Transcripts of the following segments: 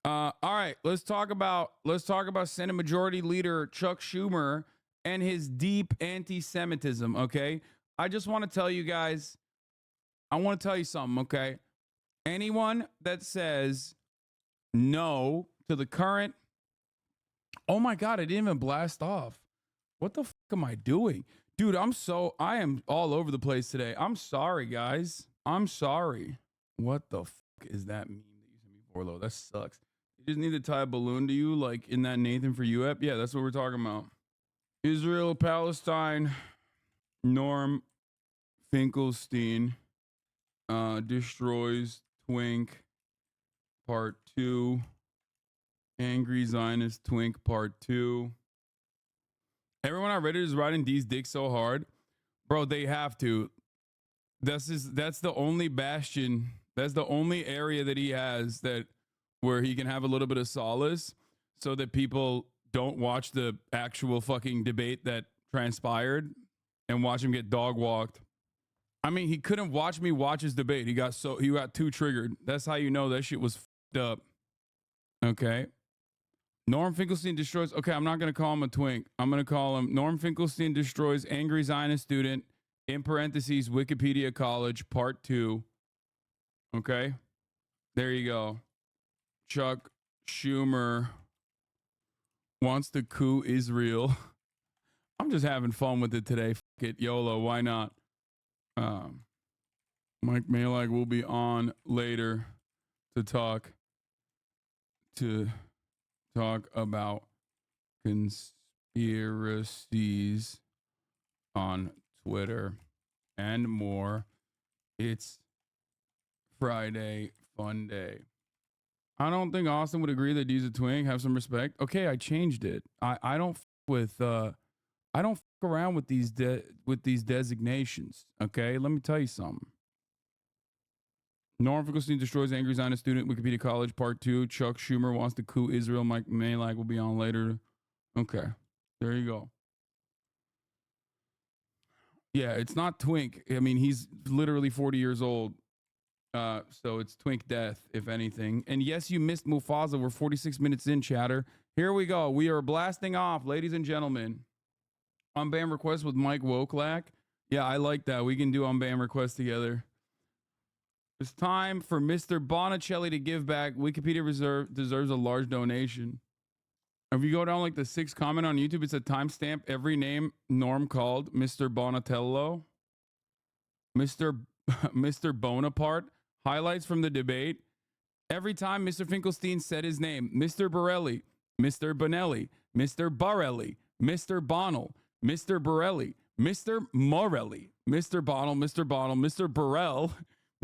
All right, let's talk about Senate Majority Leader Chuck Schumer and his deep anti-Semitism. Okay, I just want to tell you guys. I want to tell you something. Okay, anyone that says no to the current, oh my God, I didn't even blast off. What the fuck am I doing, dude? I am all over the place today. I'm sorry, guys. I'm sorry. What the fuck is that meme that you sent me before, though? That sucks. You just need to tie a balloon to you, like in that Nathan for You app. Yeah, that's what we're talking about. Israel, Palestine, Norm Finkelstein destroys Twink, part 2. Angry Zionist Twink, part 2. Everyone on Reddit is riding D's dick so hard. Bro, they have to. That's the only bastion. That's the only area that he has that where he can have a little bit of solace so that people don't watch the actual fucking debate that transpired and watch him get dog walked. I mean, he couldn't watch me watch his debate. He got too triggered. That's how you know that shit was fucked up. Okay. Norm Finkelstein destroys. Okay, I'm not going to call him a twink. I'm going to call him Norm Finkelstein destroys angry Zionist student, in parentheses, Wikipedia College, part 2. Okay, there you go. Chuck Schumer wants to coup Israel. I'm just having fun with it today. Fuck it, YOLO, why not? Mike Malak will be on later to talk about conspiracies on Twitter and more. It's Friday fun day. I don't think Austin would agree that D's a twink. Have some respect. Okay, I changed it. I don't I don't around with these designations. Okay, let me tell you something. Norm Finkelstein destroys angry Zionist student, Wikipedia College, part 2. Chuck Schumer wants to coup Israel. Mike Malak will be on later. Okay, there you go. Yeah, it's not Twink. I mean, he's literally 40 years old. So it's Twink death, if anything. And yes, you missed Mufasa. We're 46 minutes in, chatter. Here we go. We are blasting off, ladies and gentlemen. Unban request with Mike Woklak. Yeah, I like that. We can do unban requests together. It's time for Mr. Bonicelli to give back. Wikipedia deserves a large donation. If you go down like the 6th comment on YouTube, it's a timestamp. Every name Norm called Mr. Bonatello, Mr. Bonaparte. Highlights from the debate. Every time Mr. Finkelstein said his name, Mr. Borelli, Mr. Bonelli, Mr. Barelli, Mr. Bonnell, Mr. Borelli, Mr. Morelli, Mr. Bonnell, Mr. Bonnell, Mr. Burrell,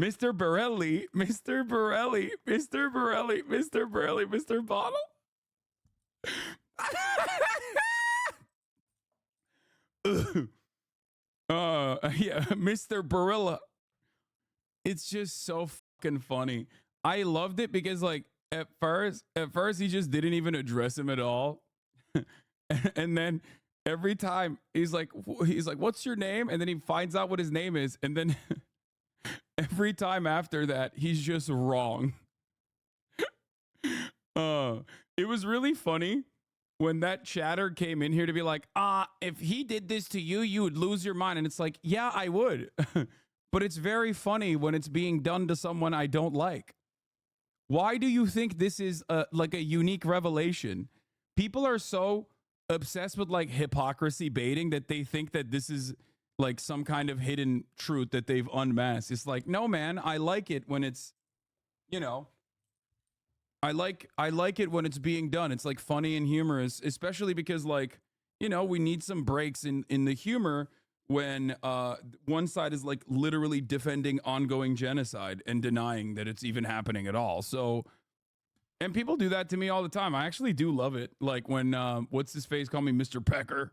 Mr. Borelli, Mr. Borelli, Mr. Borelli, Mr. Borelli, Mr. Bonnell. Yeah, Mr. Barilla. It's just so fucking funny. I loved it because like at first he just didn't even address him at all. And then every time he's like, what's your name? And then he finds out what his name is. And then every time after that, he's just wrong. It was really funny when that chatter came in here to be like, if he did this to you, you would lose your mind. And it's like, yeah, I would. But it's very funny when it's being done to someone I don't like. Why do you think this is like a unique revelation? People are so obsessed with like hypocrisy baiting that they think that this is like some kind of hidden truth that they've unmasked. It's like, no, man, I like it when it's, you know, I like it when it's being done. It's like funny and humorous, especially because like, you know, we need some breaks in the humor when one side is like literally defending ongoing genocide and denying that it's even happening at all. So, and people do that to me all the time. I actually do love it. Like when what's his face called me Mr. Pecker.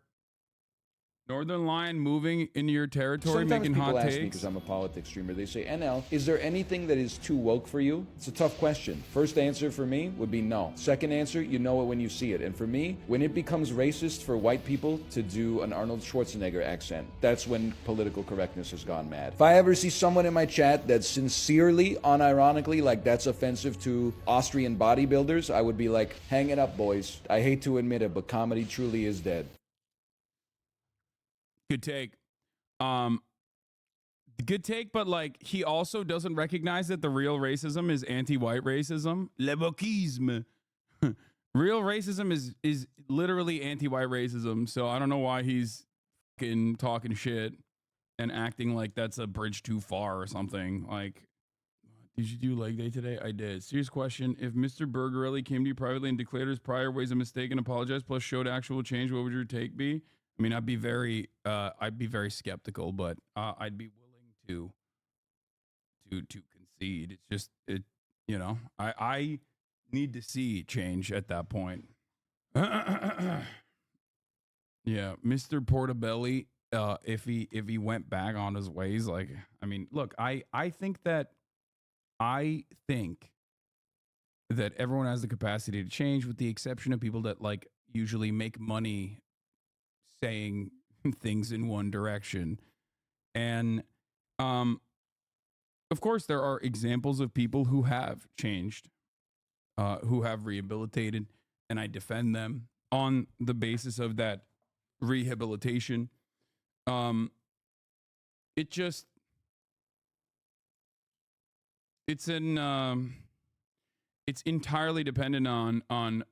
Northern Lion moving into your territory, Sometimes making people hot ask takes. me, because I'm a politics streamer, they say, NL, is there anything that is too woke for you? It's a tough question. First answer for me would be no. Second answer, you know it when you see it. And for me, when it becomes racist for white people to do an Arnold Schwarzenegger accent, that's when political correctness has gone mad. If I ever see someone in my chat that sincerely, unironically, like that's offensive to Austrian bodybuilders, I would be like, hang it up, boys. I hate to admit it, but comedy truly is dead. Good take. Good take, but like he also doesn't recognize that the real racism is anti-white racism. Le wokisme. Real racism is literally anti-white racism. So I don't know why he's fucking talking shit and acting like that's a bridge too far or something. Like, did you do leg day today? I did. Serious question. If Mr. Bergerelli came to you privately and declared his prior ways a mistake and apologized, plus showed actual change, what would your take be? I mean, I'd be very skeptical, but I'd be willing to concede. It's just I need to see change at that point. Yeah, Mr. Portobelli, if he went back on his ways, like, I mean, look, I think that everyone has the capacity to change, with the exception of people that like usually make money saying things in one direction. And of course there are examples of people who have changed, who have rehabilitated, and I defend them on the basis of that rehabilitation. It just it's entirely dependent on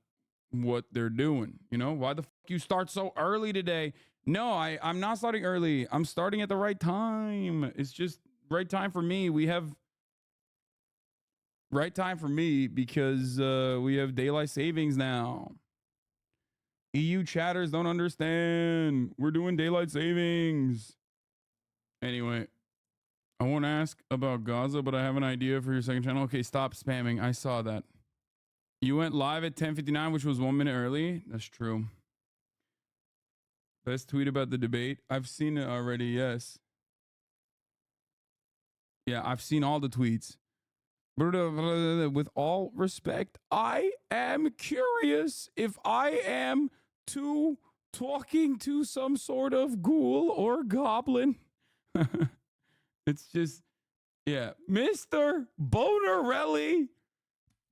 what they're doing. You know, why the fuck you start so early today? No, I'm not starting early. I'm starting at the right time. It's just right time for me. We have right time for me because we have daylight savings now. EU chatters don't understand. We're doing daylight savings. Anyway, I won't ask about Gaza, but I have an idea for your second channel. Okay, stop spamming. I saw that. You went live at 10:59, which was 1 minute early. That's true. Best tweet about the debate. I've seen it already, yes. Yeah, I've seen all the tweets. With all respect, I am curious if I am talking to some sort of ghoul or goblin. It's just, yeah. Mr. Bonarelli,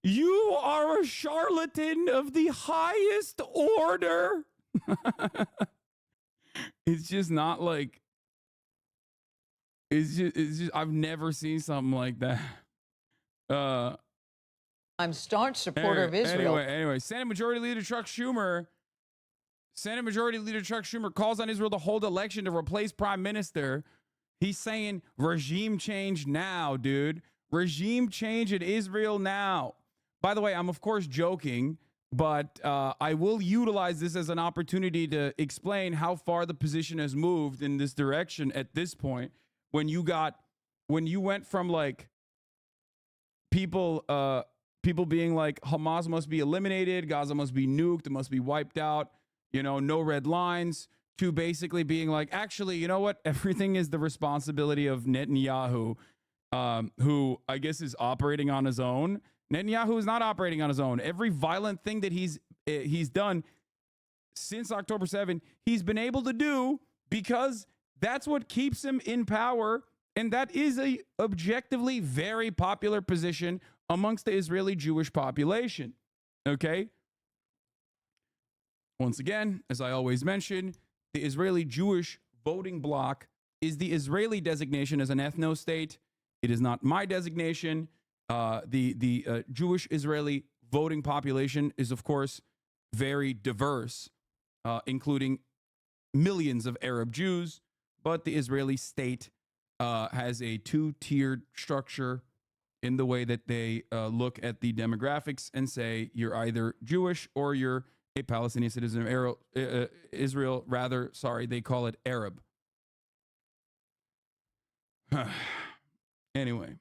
you are a charlatan of the highest order. It's just not like, it's just, I've never seen something like that. I'm staunch supporter of Israel. Anyway, Senate Majority Leader Chuck Schumer calls on Israel to hold election to replace Prime Minister. He's saying regime change now, dude. Regime change in Israel now. By the way, I'm of course joking, but I will utilize this as an opportunity to explain how far the position has moved in this direction at this point. When you went from like people being like Hamas must be eliminated, Gaza must be nuked, it must be wiped out, you know, no red lines, to basically being like, actually, you know what? Everything is the responsibility of Netanyahu, who I guess is operating on his own. Netanyahu is not operating on his own. Every violent thing that he's done since October 7, he's been able to do because that's what keeps him in power. And that is a objectively very popular position amongst the Israeli Jewish population. Okay? Once again, as I always mention, the Israeli Jewish voting bloc is the Israeli designation as an ethno-state. It is not my designation. The Jewish Israeli voting population is, of course, very diverse, including millions of Arab Jews, but the Israeli state has a two-tiered structure in the way that they look at the demographics and say you're either Jewish or you're a Palestinian citizen of Israel. Rather, sorry, they call it Arab. Anyway.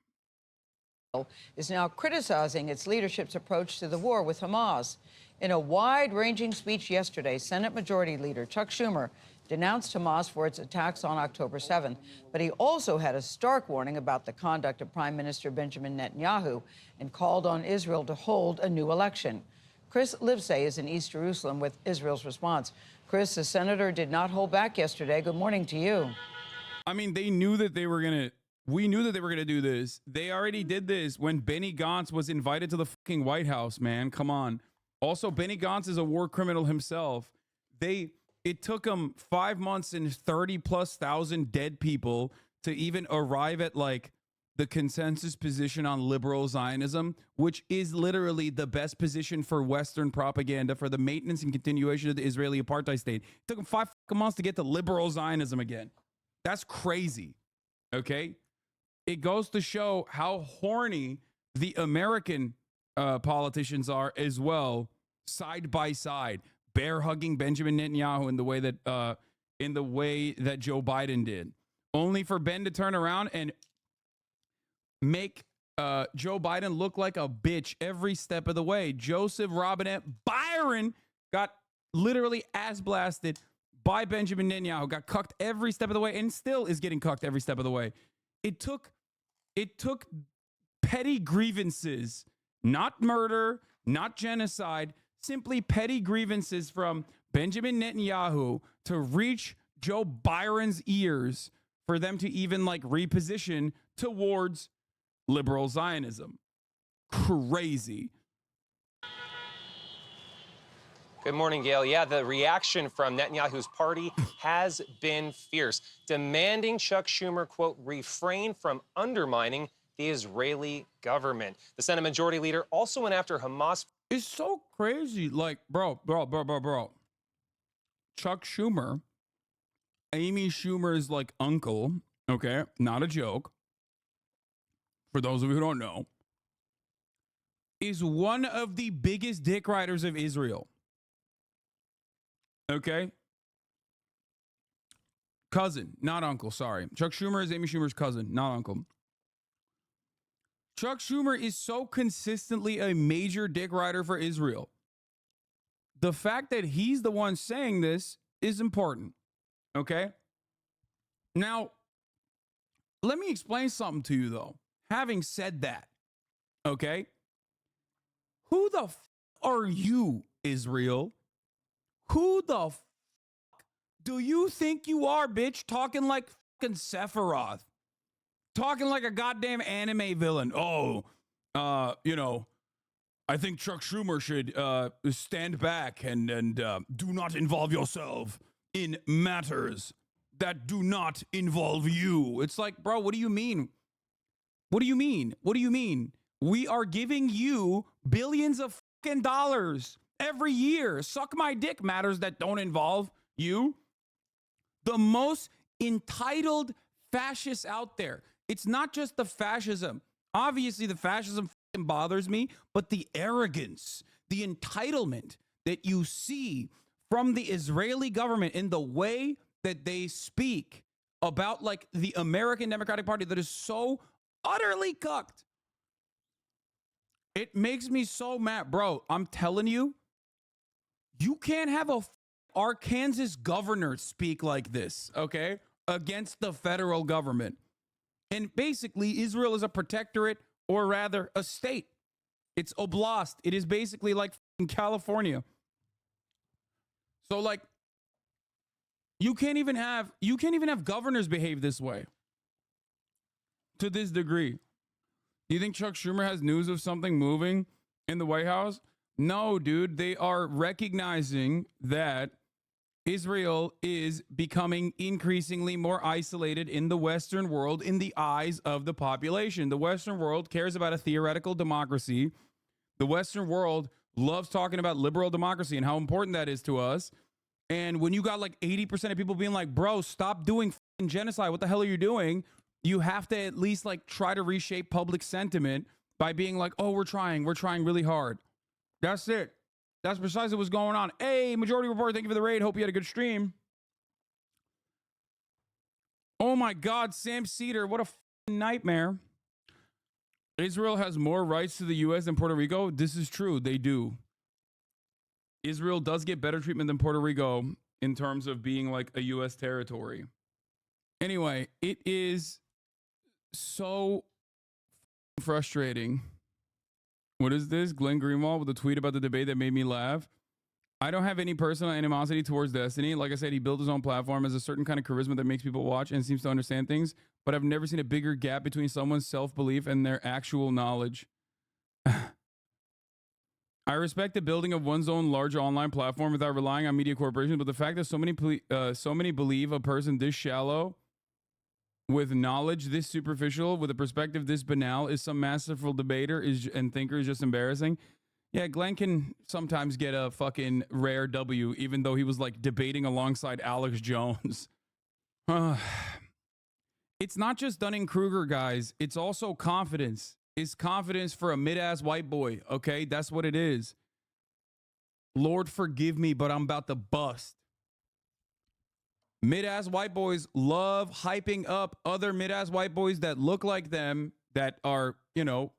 Is now criticizing its leadership's approach to the war with Hamas. In a wide-ranging speech yesterday, Senate Majority Leader Chuck Schumer denounced Hamas for its attacks on October 7th, but he also had a stark warning about the conduct of Prime Minister Benjamin Netanyahu and called on Israel to hold a new election. Chris Livesay is in East Jerusalem with Israel's response. Chris, the senator did not hold back yesterday. Good morning to you. I mean, they knew that they were going to. We knew that they were going to do this. They already did this when Benny Gantz was invited to the fucking White House, man. Come on. Also, Benny Gantz is a war criminal himself. It took him 5 months and 30,000+ dead people to even arrive at like the consensus position on liberal Zionism, which is literally the best position for Western propaganda for the maintenance and continuation of the Israeli apartheid state. It took him 5 months to get to liberal Zionism again. That's crazy. Okay? It goes to show how horny the American politicians are as well, side by side, bear hugging Benjamin Netanyahu in the way that Joe Biden did, only for Ben to turn around and make Joe Biden look like a bitch every step of the way. Joseph Robinette Byron got literally ass blasted by Benjamin Netanyahu, got cucked every step of the way, and still is getting cucked every step of the way. It took petty grievances, not murder, not genocide, simply petty grievances from Benjamin Netanyahu to reach Joe Byron's ears for them to even like reposition towards liberal Zionism. Crazy. Good morning, Gail. Yeah, the reaction from Netanyahu's party has been fierce, demanding Chuck Schumer, quote, refrain from undermining the Israeli government. The Senate Majority Leader also went after Hamas. It's so crazy. Like, bro. Chuck Schumer, Amy Schumer's like uncle, okay, not a joke, for those of you who don't know, is one of the biggest dick riders of Israel. Okay? Cousin, not uncle, sorry. Chuck Schumer is Amy Schumer's cousin, not uncle. Chuck Schumer is so consistently a major dick rider for Israel. The fact that he's the one saying this is important. Okay? Now, let me explain something to you, though. Having said that, okay? Who the f are you, Israel? Who the f do you think you are, bitch? Talking like fucking Sephiroth. Talking like a goddamn anime villain. Oh, I think Chuck Schumer should stand back and do not involve yourself in matters that do not involve you. It's like, bro, what do you mean? What do you mean? What do you mean? We are giving you billions of fucking dollars every year. Suck my dick matters that don't involve you. The most entitled fascists out there. It's not just the fascism. Obviously, the fascism fucking bothers me, but the arrogance, the entitlement that you see from the Israeli government in the way that they speak about like the American Democratic Party that is so utterly cucked. It makes me so mad, bro. I'm telling you, you can't have a Arkansas governor speak like this, okay, against the federal government. And basically, Israel is a protectorate, or rather a state. It's oblast. It is basically like California. So like, you can't even have governors behave this way to this degree. Do you think Chuck Schumer has news of something moving in the White House? No, dude. They are recognizing that Israel is becoming increasingly more isolated in the Western world in the eyes of the population. The Western world cares about a theoretical democracy. The Western world loves talking about liberal democracy and how important that is to us. And when you got like 80% of people being like, bro, stop doing genocide. What the hell are you doing? You have to at least like try to reshape public sentiment by being like, oh, we're trying really hard. That's it. That's precisely what's going on. Hey, Majority Report, thank you for the raid. Hope you had a good stream. Oh my God, Sam Cedar, what a nightmare. Israel has more rights to the U.S. than Puerto Rico. This is true. They do. Israel does get better treatment than Puerto Rico in terms of being like a U.S. territory. Anyway, it is so frustrating. What is this? Glenn Greenwald with a tweet about the debate that made me laugh. I don't have any personal animosity towards Destiny. Like I said, he built his own platform, has a certain kind of charisma that makes people watch and seems to understand things, but I've never seen a bigger gap between someone's self-belief and their actual knowledge. I respect the building of one's own large online platform without relying on media corporations, but the fact that so many believe a person this shallow, with knowledge this superficial, with a perspective this banal, is some masterful debater and thinker is just embarrassing. Yeah, Glenn can sometimes get a fucking rare W, even though he was like debating alongside Alex Jones. It's not just Dunning-Kruger, guys. It's also confidence. It's confidence for a mid-ass white boy, okay? That's what it is. Lord forgive me, but I'm about to bust. Mid-ass white boys love hyping up other mid-ass white boys that look like them, that are, you know,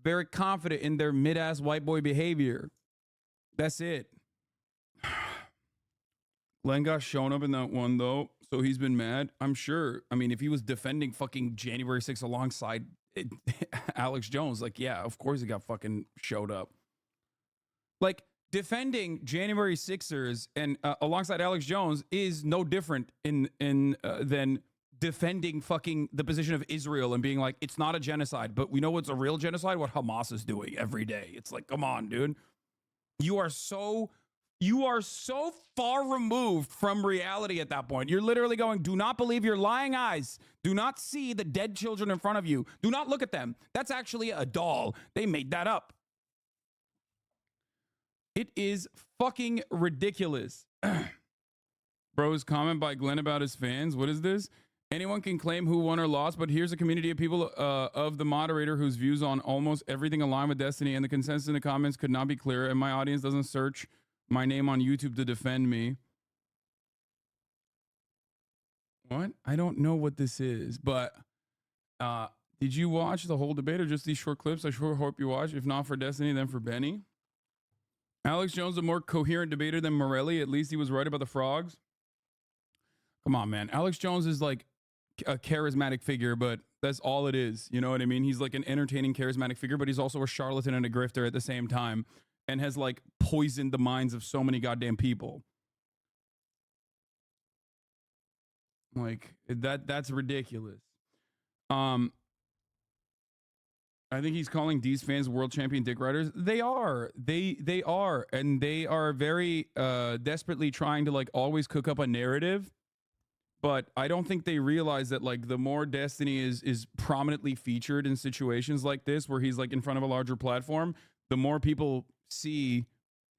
very confident in their mid-ass white boy behavior. That's it. Glenn got shown up in that one, though, so he's been mad. I'm sure. I mean, if he was defending fucking January 6th alongside Alex Jones, like, yeah, of course he got fucking showed up. Like, defending January 6ers and alongside Alex Jones is no different than defending fucking the position of Israel and being like, it's not a genocide, but we know what's a real genocide, what Hamas is doing every day. It's like, come on, dude. You are so far removed from reality at that point. You're literally going, do not believe your lying eyes. Do not see the dead children in front of you. Do not look at them. That's actually a doll. They made that up. It is fucking ridiculous. Bro's comment by Glenn about his fans. What is this? Anyone can claim who won or lost, but here's a community of people of the moderator whose views on almost everything align with Destiny, and the consensus in the comments could not be clearer, and my audience doesn't search my name on YouTube to defend me. What? I don't know what this is, but did you watch the whole debate or just these short clips? I sure hope you watch. If not for Destiny, then for Benny. Alex Jones, a more coherent debater than Morelli. At least he was right about the frogs. Come on, man. Alex Jones is like a charismatic figure, but that's all it is. You know what I mean? He's like an entertaining, charismatic figure, but he's also a charlatan and a grifter at the same time, and has like poisoned the minds of so many goddamn people. Like that's ridiculous. I think he's calling these fans world champion dick riders. They are. They are. And they are very desperately trying to like always cook up a narrative. But I don't think they realize that like the more Destiny is prominently featured in situations like this, where he's like in front of a larger platform, the more people see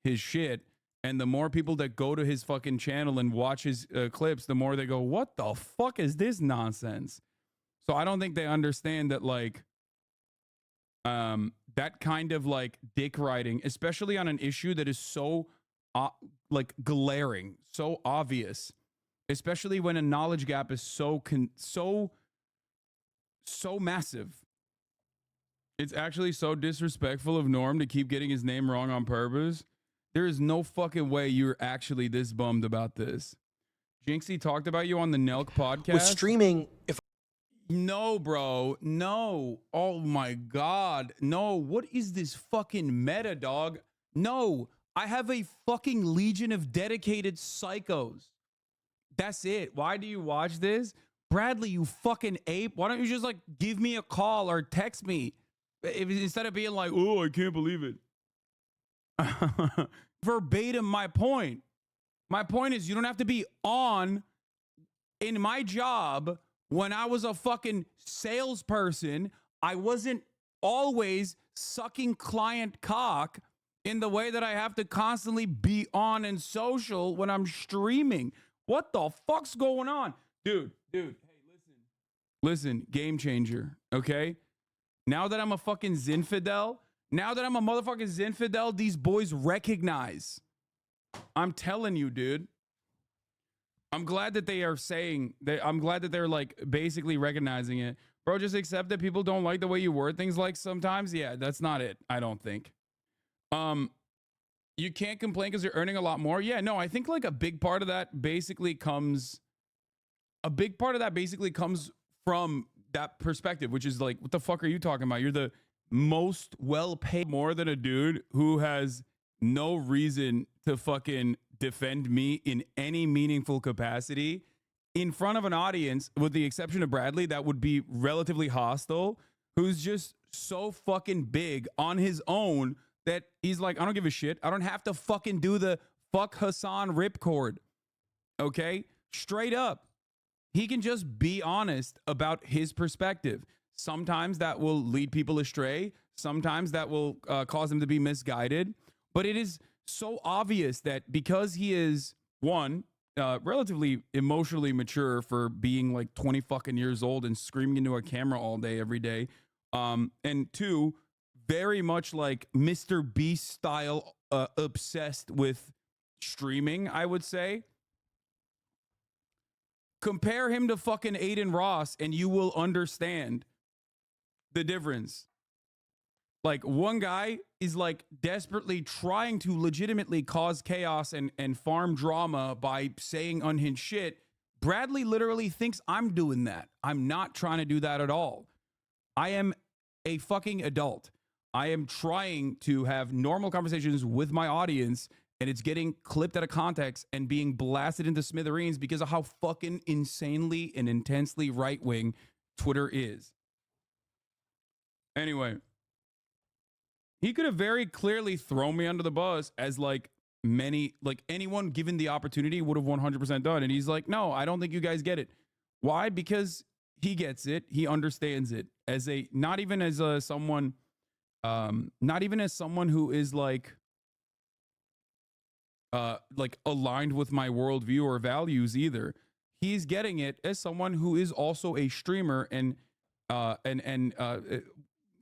his shit. And the more people that go to his fucking channel and watch his clips, the more they go, what the fuck is this nonsense? So I don't think they understand that like that kind of like dick riding, especially on an issue that is so like glaring, so obvious, especially when a knowledge gap is so massive. It's actually so disrespectful of Norm to keep getting his name wrong on purpose. There is no fucking way you're actually this bummed about this. Jinxie talked about you on the Nelk podcast. With streaming, No, bro. No. Oh my God. No. What is this fucking meta, dog? No. I have a fucking legion of dedicated psychos. That's it. Why do you watch this? Bradley, you fucking ape. Why don't you just like give me a call or text me? Instead of being like, oh, I can't believe it. Verbatim my point. My point is you don't have to be on in my job. When I was a fucking salesperson, I wasn't always sucking client cock in the way that I have to constantly be on in social when I'm streaming. What the fuck's going on? Dude, hey, listen, game changer, okay? Now that I'm a fucking Zinfidel, now that I'm a motherfucking Zinfidel, these boys recognize. I'm telling you, dude. I'm glad that they are saying that. I'm glad that they're like basically recognizing it. Bro, just accept that people don't like the way you word things like sometimes. Yeah, that's not it. I don't think. You can't complain because you're earning a lot more. Yeah, no, I think like a big part of that basically comes from that perspective, which is like, what the fuck are you talking about? You're the most well paid more than a dude who has no reason to fucking defend me in any meaningful capacity in front of an audience, with the exception of Bradley, that would be relatively hostile, who's just so fucking big on his own that he's like, I don't give a shit. I don't have to fucking do the fuck Hassan ripcord. Okay? Straight up. He can just be honest about his perspective. Sometimes that will lead people astray. Sometimes that will cause them to be misguided. But it is so obvious that because he is, one, relatively emotionally mature for being like 20 fucking years old and screaming into a camera all day, every day. And two, very much like Mr. Beast style, obsessed with streaming, I would say. Compare him to fucking Aiden Ross and you will understand the difference. Like, one guy is like desperately trying to legitimately cause chaos and farm drama by saying unhinged shit. Bradley literally thinks I'm doing that. I'm not trying to do that at all. I am a fucking adult. I am trying to have normal conversations with my audience, and it's getting clipped out of context and being blasted into smithereens because of how fucking insanely and intensely right-wing Twitter is. Anyway, he could have very clearly thrown me under the bus, as like anyone given the opportunity would have 100% done. And he's like, no, I don't think you guys get it. Why? Because he gets it. He understands it as not even as someone who is like aligned with my worldview or values either. He's getting it as someone who is also a streamer and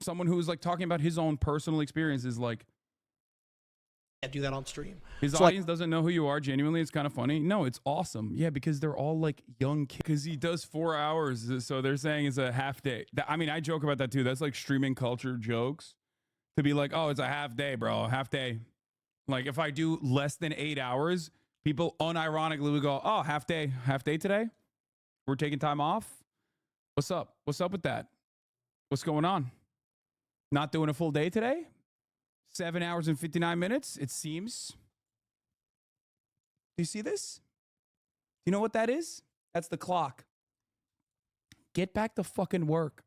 someone who is like talking about his own personal experiences. Like, can't do that on stream. His audience doesn't know who you are. Genuinely, it's kind of funny. No, it's awesome. Yeah, because they're all like young kids. Because he does 4 hours, so they're saying it's a half day. I mean, I joke about that too. That's like streaming culture jokes, to be like, oh, it's a half day, bro, half day. Like, if I do less than 8 hours, people unironically would go, oh, half day today. We're taking time off. What's up? What's up with that? What's going on? Not doing a full day today? 7 hours and 59 minutes, it seems. Do you see this? Do you know what that is? That's the clock. Get back to fucking work.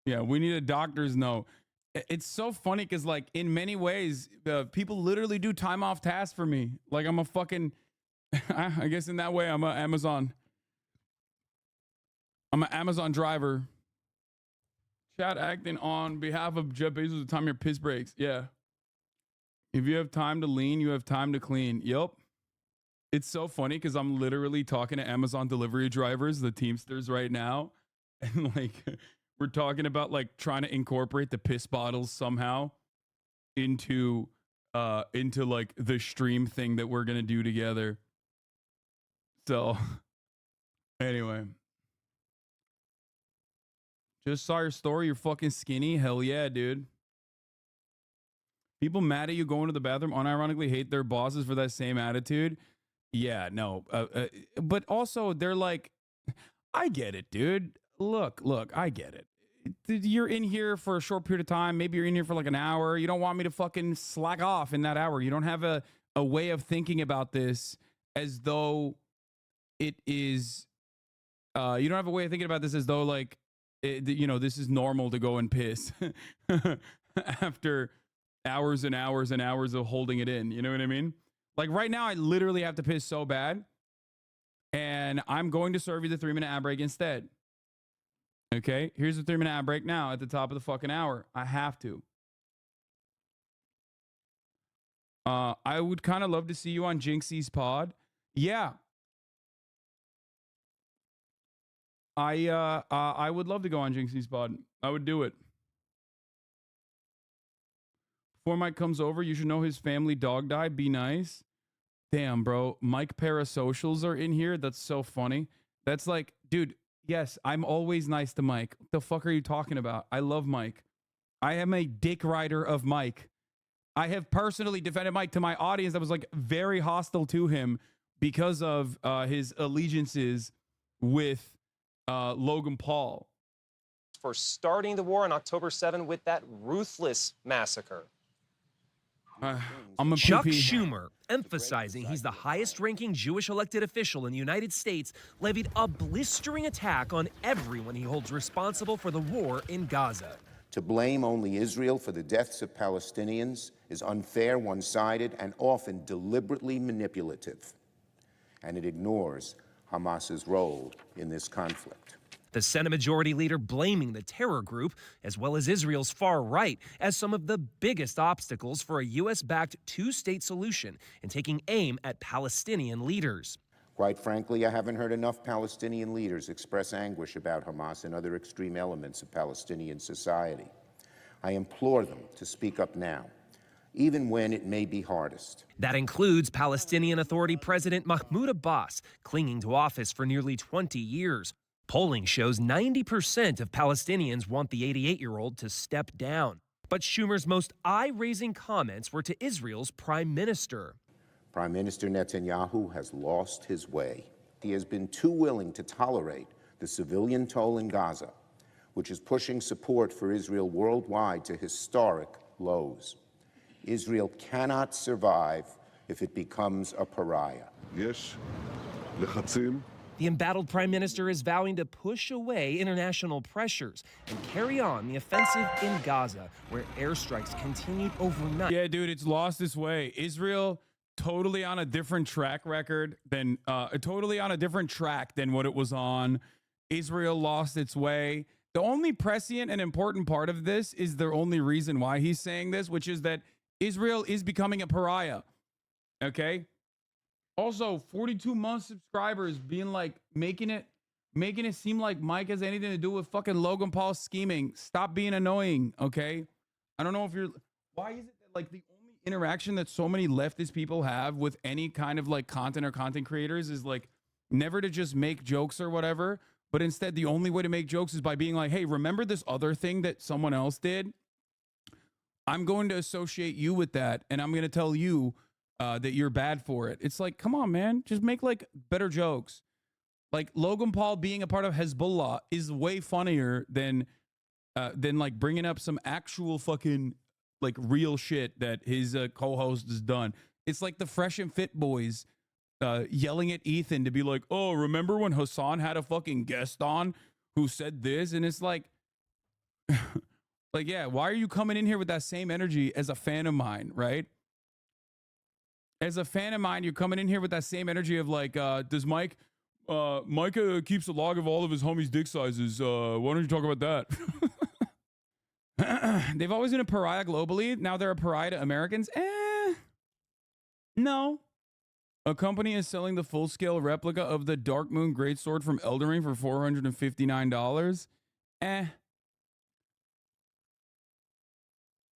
Yeah, we need a doctor's note. It's so funny because, like, in many ways, people literally do time off tasks for me. Like, I'm a fucking, I guess in that way, I'm an Amazon driver. Chat acting on behalf of Jeff Bezos the time your piss breaks. Yeah. If you have time to lean, you have time to clean. Yep. It's so funny because I'm literally talking to Amazon delivery drivers, the Teamsters, right now. And like, we're talking about like trying to incorporate the piss bottles somehow into like the stream thing that we're going to do together. So anyway. Just saw your story. You're fucking skinny. Hell yeah, dude. People mad at you going to the bathroom unironically hate their bosses for that same attitude. Yeah, no. But also, they're like, I get it, dude. Look, I get it. You're in here for a short period of time. Maybe you're in here for like an hour. You don't want me to fucking slack off in that hour. You don't have a way of thinking about this as though it is... you don't have a way of thinking about this as though, like, this is normal to go and piss after hours and hours and hours of holding it in. You know what I mean? Like right now, I literally have to piss so bad, and I'm going to serve you the 3-minute ad break instead. Okay, here's the 3-minute ad break now at the top of the fucking hour. I have to. I would kind of love to see you on Jinxie's pod. Yeah. I would love to go on Jinxie's pod. I would do it. Before Mike comes over, you should know his family dog died. Be nice. Damn, bro. Mike Parasocials are in here. That's so funny. That's like, dude, yes, I'm always nice to Mike. What the fuck are you talking about? I love Mike. I am a dick rider of Mike. I have personally defended Mike to my audience that was like very hostile to him because of his allegiances with Logan Paul. For starting the war on October 7 with that ruthless massacre. I'm a Chuck PP. Schumer, emphasizing he's the highest-ranking Jewish elected official in the United States, levied a blistering attack on everyone he holds responsible for the war in Gaza. To blame only Israel for the deaths of Palestinians is unfair, one-sided, and often deliberately manipulative. And it ignores Hamas's role in this conflict. The Senate Majority Leader blaming the terror group, as well as Israel's far right, as some of the biggest obstacles for a U.S.-backed two-state solution and taking aim at Palestinian leaders. Quite frankly, I haven't heard enough Palestinian leaders express anguish about Hamas and other extreme elements of Palestinian society. I implore them to speak up now, even when it may be hardest. That includes Palestinian Authority President Mahmoud Abbas, clinging to office for nearly 20 years. Polling shows 90% of Palestinians want the 88-year-old to step down. But Schumer's most eye-raising comments were to Israel's prime minister. Prime Minister Netanyahu has lost his way. He has been too willing to tolerate the civilian toll in Gaza, which is pushing support for Israel worldwide to historic lows. Israel cannot survive if it becomes a pariah. יש לחצים. The embattled prime minister is vowing to push away international pressures and carry on the offensive in Gaza, where airstrikes continued overnight. Yeah, dude, it's lost its way. Israel totally on a different track record than totally on a different track than what it was on. Israel lost its way. The only prescient and important part of this is the only reason why he's saying this, which is that Israel is becoming a pariah. Okay? Also, 42 month subscribers being like making it seem like Mike has anything to do with fucking Logan Paul scheming. Stop being annoying, okay? I don't know if you're why is it that like the only interaction that so many leftist people have with any kind of like content or content creators is like never to just make jokes or whatever, but instead the only way to make jokes is by being like, hey, remember this other thing that someone else did? I'm going to associate you with that, and I'm going to tell you that you're bad for it. It's like, come on, man, just make like better jokes. Like Logan Paul being a part of Hezbollah is way funnier than like bringing up some actual fucking like real shit that his co-host has done. It's like the Fresh and Fit boys yelling at Ethan to be like, oh, remember when Hassan had a fucking guest on who said this? And it's like, like, yeah, why are you coming in here with that same energy as a fan of mine, right? As a fan of mine, you're coming in here with that same energy of like, does Mike keeps a log of all of his homies' dick sizes. Why don't you talk about that? They've always been a pariah globally. Now they're a pariah to Americans. No. A company is selling the full-scale replica of the Dark Moon Greatsword from Elden Ring for $459.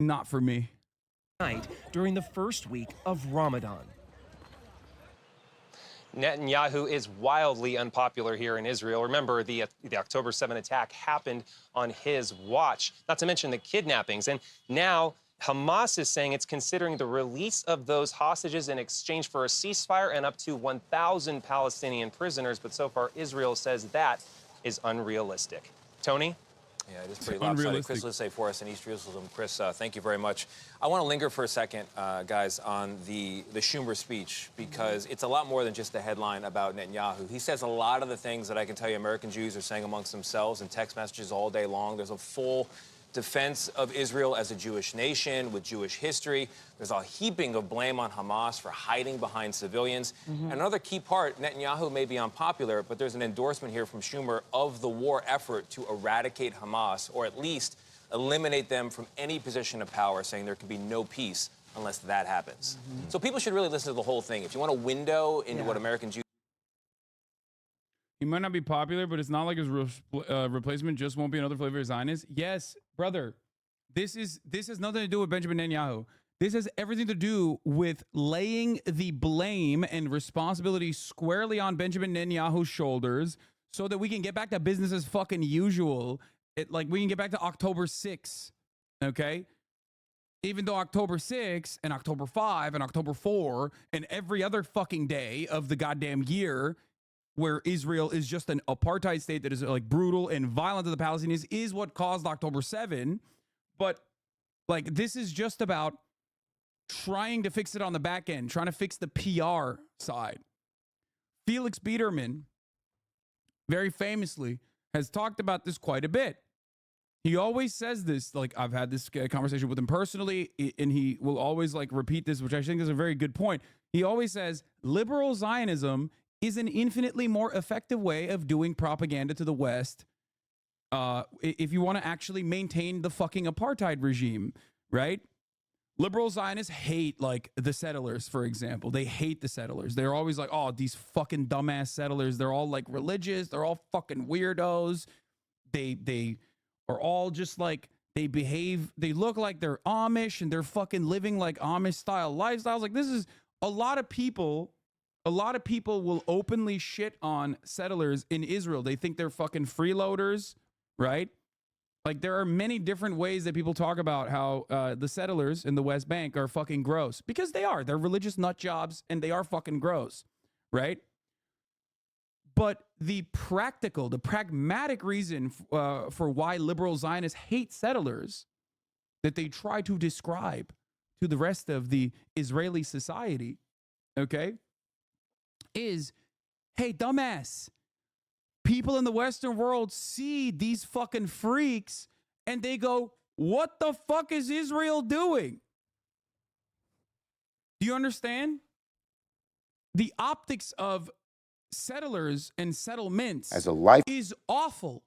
Not for me. Night during the first week of Ramadan. Netanyahu is wildly unpopular here in Israel. Remember, the October 7 attack happened on his watch, not to mention the kidnappings. And now Hamas is saying it's considering the release of those hostages in exchange for a ceasefire and up to 1,000 Palestinian prisoners. But so far, Israel says that is unrealistic. Tony? Yeah, it is pretty lopsided. Chris Lissay for us in East Jerusalem. Chris, thank you very much. I want to linger for a second, guys, on the Schumer speech, because it's a lot more than just a headline about Netanyahu. He says a lot of the things that I can tell you American Jews are saying amongst themselves in text messages all day long. There's a full defense of Israel as a Jewish nation with Jewish history. There's a heaping of blame on Hamas for hiding behind civilians. And another key part, Netanyahu may be unpopular, but there's an endorsement here from Schumer of the war effort to eradicate Hamas, or at least eliminate them from any position of power, saying there can be no peace unless that happens. So people should really listen to the whole thing. If you want a window into what American Jews... He might not be popular, but it's not like his replacement just won't be another flavor of Zionist. Yes, brother. This has nothing to do with Benjamin Netanyahu. This has everything to do with laying the blame and responsibility squarely on Benjamin Netanyahu's shoulders so that we can get back to business as fucking usual. Like we can get back to October 6th. Okay? Even though October 6 and October 5 and October 4 and every other fucking day of the goddamn year where Israel is just an apartheid state that is like brutal and violent to the Palestinians is what caused October 7. But like, this is just about trying to fix it on the back end, trying to fix the PR side. Felix Biederman, very famously, has talked about this quite a bit. He always says this, like, I've had this conversation with him personally, and he will always like repeat this, which I think is a very good point. He always says liberal Zionism is an infinitely more effective way of doing propaganda to the West if you want to actually maintain the fucking apartheid regime, right? Liberal Zionists hate, like, the settlers, for example. They hate the settlers. They're always like, oh, these fucking dumbass settlers. They're all, like, religious. They're all fucking weirdos. They are all just, like, they behave. They look like they're Amish, and they're fucking living, like, Amish-style lifestyles. Like, this is a lot of people will openly shit on settlers in Israel. They think they're fucking freeloaders, right? Like, there are many different ways that people talk about how the settlers in the West Bank are fucking gross. Because they are. They're religious nut jobs, and they are fucking gross, right? But the pragmatic reason for why liberal Zionists hate settlers that they try to describe to the rest of the Israeli society, okay, is, hey, dumbass, people in the Western world see these fucking freaks and they go, what the fuck is Israel doing? Do you understand? The optics of settlers and settlements As a life is awful.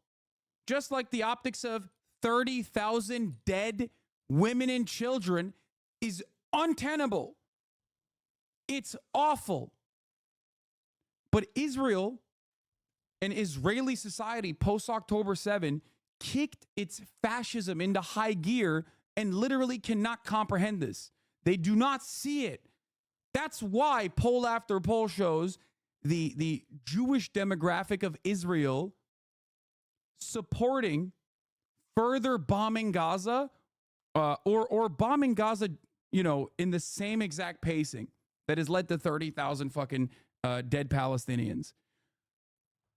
Just like the optics of 30,000 dead women and children is untenable. It's awful. But Israel and Israeli society post-October 7 kicked its fascism into high gear and literally cannot comprehend this. They do not see it. That's why poll after poll shows the Jewish demographic of Israel supporting further bombing Gaza or bombing Gaza, you know, in the same exact pacing that has led to 30,000 fucking dead Palestinians.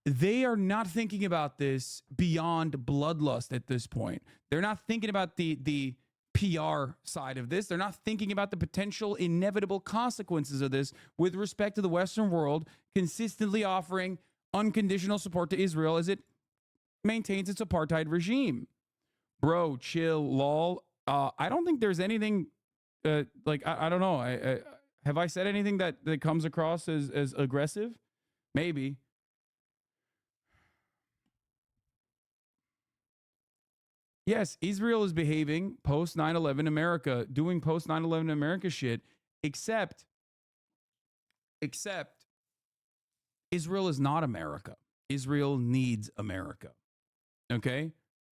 They are not thinking about this beyond bloodlust at this point. They're not thinking about the PR side of this. They're not thinking about the potential inevitable consequences of this with respect to the Western world consistently offering unconditional support to Israel as it maintains its apartheid regime. Bro, chill, lol. I don't think there's anything like, I don't know. Have I said anything that comes across as aggressive? Maybe. Yes, Israel is behaving post 9/11 America, doing post 9/11 America shit, except Israel is not America. Israel needs America. Okay?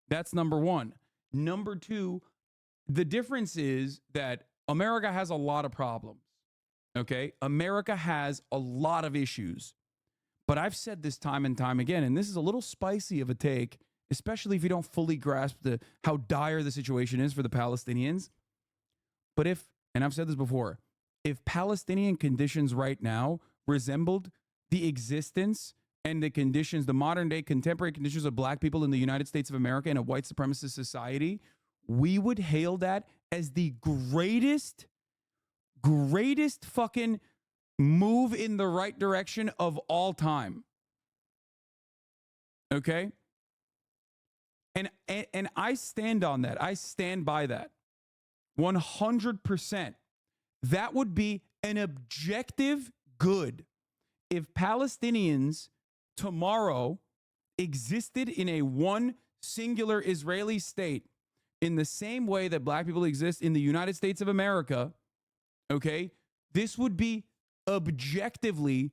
That's number one. Number two, the difference is that America has a lot of problems. Okay? America has a lot of issues. But I've said this time and time again, and this is a little spicy of a take, especially if you don't fully grasp how dire the situation is for the Palestinians. But and I've said this before, if Palestinian conditions right now resembled the existence and the conditions, the modern day contemporary conditions of black people in the United States of America in a white supremacist society, we would hail that as the greatest fucking move in the right direction of all time. Okay? And I stand on that. I stand by that. 100%. That would be an objective good if Palestinians tomorrow existed in a one singular Israeli state in the same way that black people exist in the United States of America. Okay? This would be objectively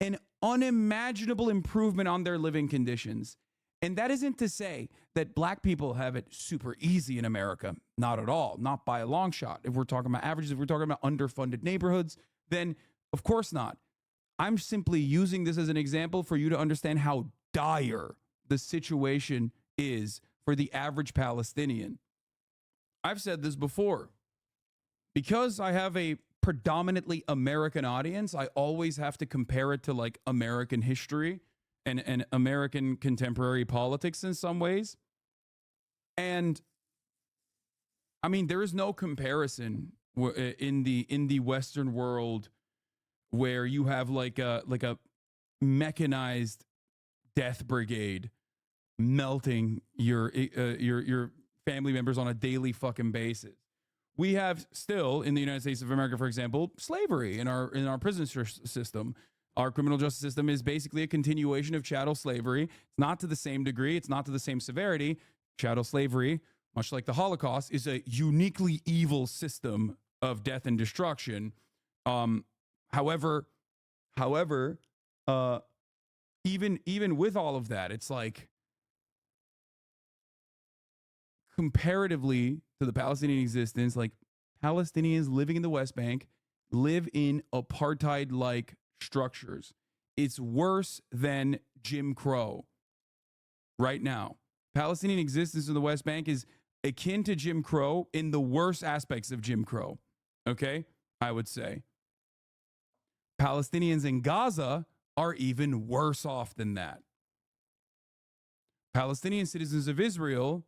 an unimaginable improvement on their living conditions. And that isn't to say that black people have it super easy in America. Not at all. Not by a long shot. If we're talking about averages, if we're talking about underfunded neighborhoods, then of course not. I'm simply using this as an example for you to understand how dire the situation is for the average Palestinian. I've said this before. because I have a predominantly American audience, I always have to compare it to like American history and American contemporary politics in some ways. And I mean, there is no comparison in the Western world where you have like a mechanized death brigade melting your family members on a daily fucking basis. We have still in the United States of America, for example, slavery in our prison system. Our criminal justice system is basically a continuation of chattel slavery. It's not to the same degree. It's not to the same severity. Chattel slavery, much like the Holocaust, is a uniquely evil system of death and destruction. However, even with all of that, it's like comparatively to the Palestinian existence, like Palestinians living in the West Bank live in apartheid-like structures. It's worse than Jim Crow right now. Palestinian existence in the West Bank is akin to Jim Crow in the worst aspects of Jim Crow. Okay? I would say. Palestinians in Gaza are even worse off than that. Palestinian citizens of Israel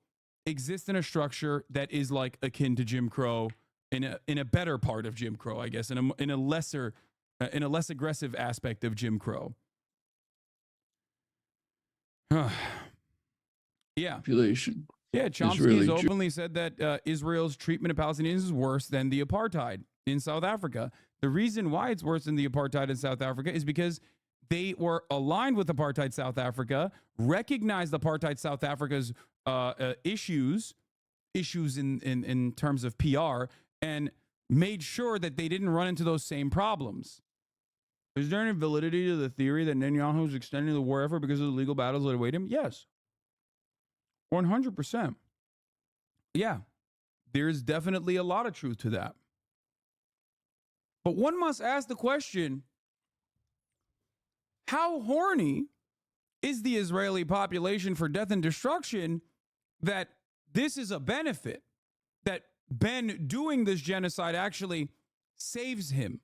exist in a structure that is like akin to Jim Crow in a better part of Jim Crow, I guess, in a less aggressive aspect of Jim Crow. Yeah. Population. Yeah, Chomsky has openly said that Israel's treatment of Palestinians is worse than the apartheid in South Africa. The reason why it's worse than the apartheid in South Africa is because they were aligned with apartheid South Africa, recognized apartheid South Africa's issues in terms of PR, and made sure that they didn't run into those same problems. Is there any validity to the theory that Netanyahu is extending the war effort because of the legal battles that await him? Yes. 100%. Yeah, there's definitely a lot of truth to that. But one must ask the question, how horny is the Israeli population for death and destruction that this is a benefit, that Ben doing this genocide actually saves him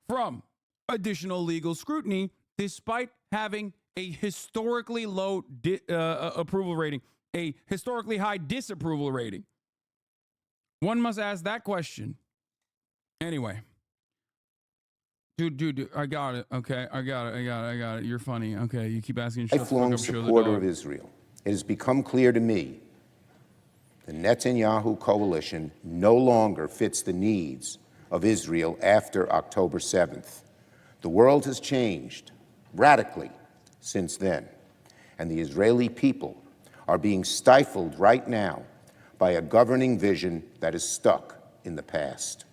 from additional legal scrutiny, despite having a historically low approval rating, a historically high disapproval rating? One must ask that question. Anyway. Dude, I got it. Okay, I got it. You're funny. Okay, you keep asking. Lifelong supporter of Israel. It has become clear to me the Netanyahu coalition no longer fits the needs of Israel after October 7th. The world has changed radically since then, and the Israeli people are being stifled right now by a governing vision that is stuck in the past.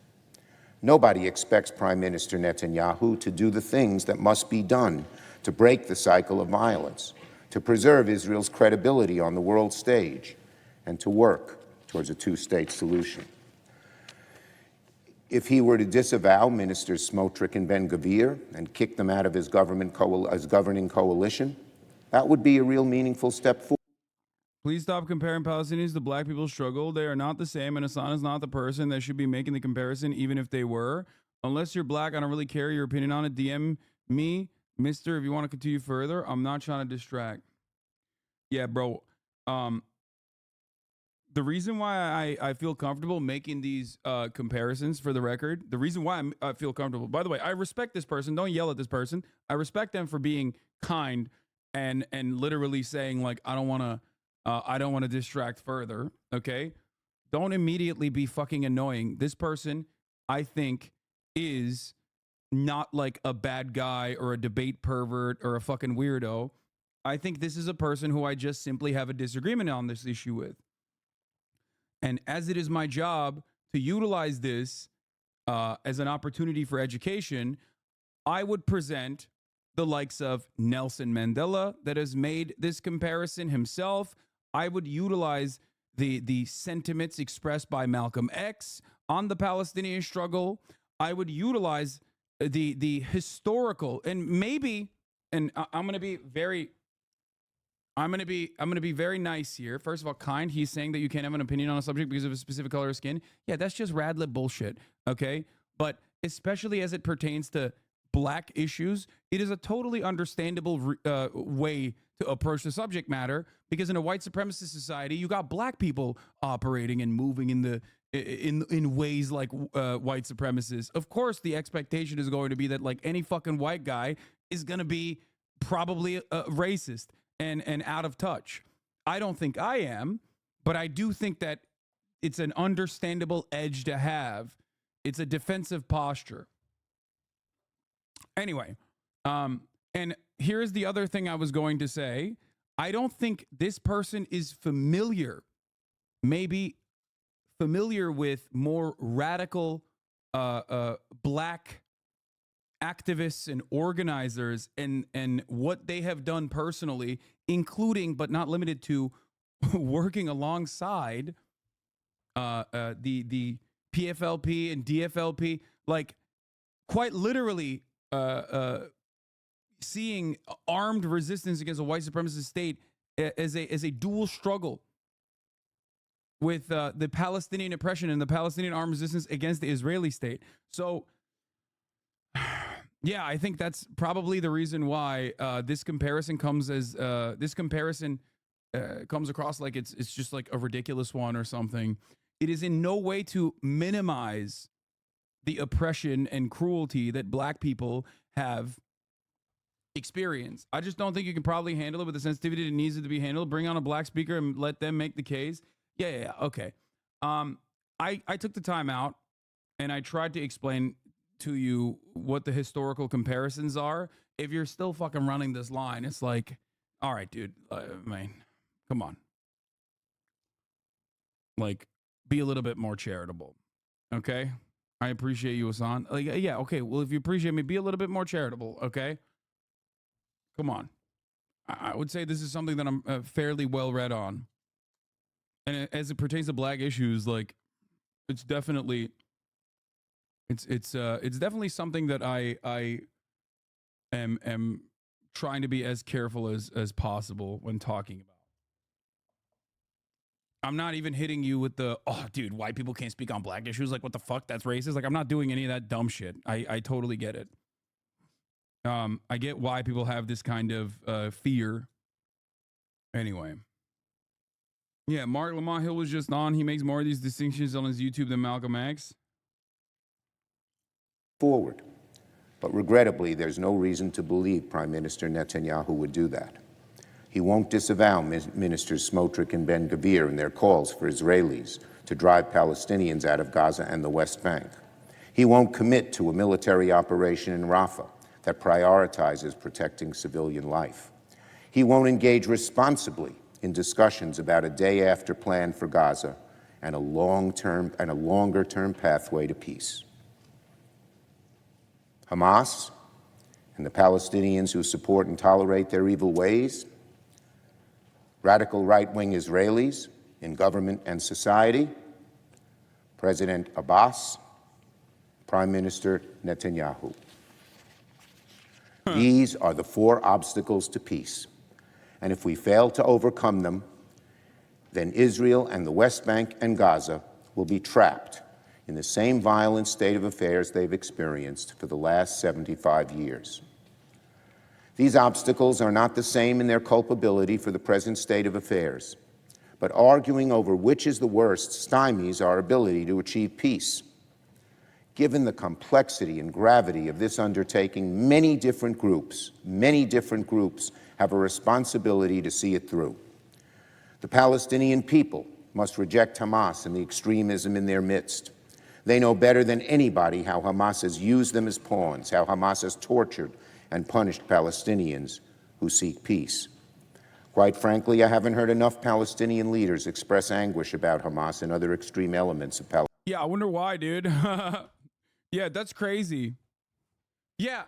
Nobody expects Prime Minister Netanyahu to do the things that must be done to break the cycle of violence, to preserve Israel's credibility on the world stage, and to work towards a two-state solution. If he were to disavow Ministers Smotrich and Ben-Gvir and kick them out of his governing coalition, that would be a real meaningful step forward. Please stop comparing Palestinians to black people's struggle. They are not the same, and Hassan is not the person that should be making the comparison, even if they were. Unless you're black, I don't really care your opinion on it. DM me, mister, if you want to continue further. I'm not trying to distract. Yeah, bro. The reason why I feel comfortable making these comparisons, for the record, the reason why I feel comfortable, by the way, I respect this person. Don't yell at this person. I respect them for being kind and literally saying, like, I don't want to distract further, okay? Don't immediately be fucking annoying. This person, I think, is not like a bad guy or a debate pervert or a fucking weirdo. I think this is a person who I just simply have a disagreement on this issue with. And as it is my job to utilize this as an opportunity for education, I would present the likes of Nelson Mandela that has made this comparison himself. I would utilize the sentiments expressed by Malcolm X on the Palestinian struggle. I would utilize the historical, and maybe, and I'm going to be very, I'm gonna be very nice here. First of all, kind. He's saying that you can't have an opinion on a subject because of a specific color of skin. Yeah, that's just rad lib bullshit. Okay, but especially as it pertains to black issues, it is a totally understandable way to approach the subject matter, because in a white supremacist society, you got black people operating and moving in ways like white supremacists. Of course, the expectation is going to be that like any fucking white guy is going to be probably racist and out of touch. I don't think I am, but I do think that it's an understandable edge to have. It's a defensive posture. Anyway, and here's the other thing I was going to say. I don't think this person is maybe familiar with more radical black activists and organizers and what they have done personally, including but not limited to working alongside the PFLP and DFLP, like quite literally seeing armed resistance against a white supremacist state as a dual struggle with the Palestinian oppression and the Palestinian armed resistance against the Israeli state. So, yeah, I think that's probably the reason why this comparison comes across like it's just like a ridiculous one or something. It is in no way to minimize the oppression and cruelty that black people have experienced. I just don't think you can probably handle it with the sensitivity that needs it to be handled. Bring on a black speaker and let them make the case. Yeah, okay. I took the time out and I tried to explain to you what the historical comparisons are. If you're still fucking running this line, it's like, all right, dude, man, come on. Like, be a little bit more charitable, okay? I appreciate you, Hassan. Like, yeah, okay, well, if you appreciate me, be a little bit more charitable, okay? Come on. I would say this is something that I'm fairly well read on. And as it pertains to black issues, like, it's definitely something that I am trying to be as careful as possible when talking about. I'm not even hitting you with the, oh, dude, white people can't speak on black issues. Like, what the fuck? That's racist. Like, I'm not doing any of that dumb shit. I totally get it. I get why people have this kind of fear. Anyway. Yeah, Mark Lamont Hill was just on. He makes more of these distinctions on his YouTube than Malcolm X. Forward. But regrettably, there's no reason to believe Prime Minister Netanyahu would do that. He won't disavow Ministers Smotrich and Ben-Gvir in their calls for Israelis to drive Palestinians out of Gaza and the West Bank. He won't commit to a military operation in Rafah that prioritizes protecting civilian life. He won't engage responsibly in discussions about a day-after plan for Gaza and a longer-term pathway to peace. Hamas and the Palestinians who support and tolerate their evil ways, radical right-wing Israelis in government and society, President Abbas, Prime Minister Netanyahu. These are the four obstacles to peace. And if we fail to overcome them, then Israel and the West Bank and Gaza will be trapped in the same violent state of affairs they've experienced for the last 75 years. These obstacles are not the same in their culpability for the present state of affairs, but arguing over which is the worst stymies our ability to achieve peace. Given the complexity and gravity of this undertaking, many different groups have a responsibility to see it through. The Palestinian people must reject Hamas and the extremism in their midst. They know better than anybody how Hamas has used them as pawns, how Hamas has tortured and punished Palestinians who seek peace. Quite frankly, I haven't heard enough Palestinian leaders express anguish about Hamas and other extreme elements of Palestine. Yeah, I wonder why, dude. Yeah, that's crazy. Yeah,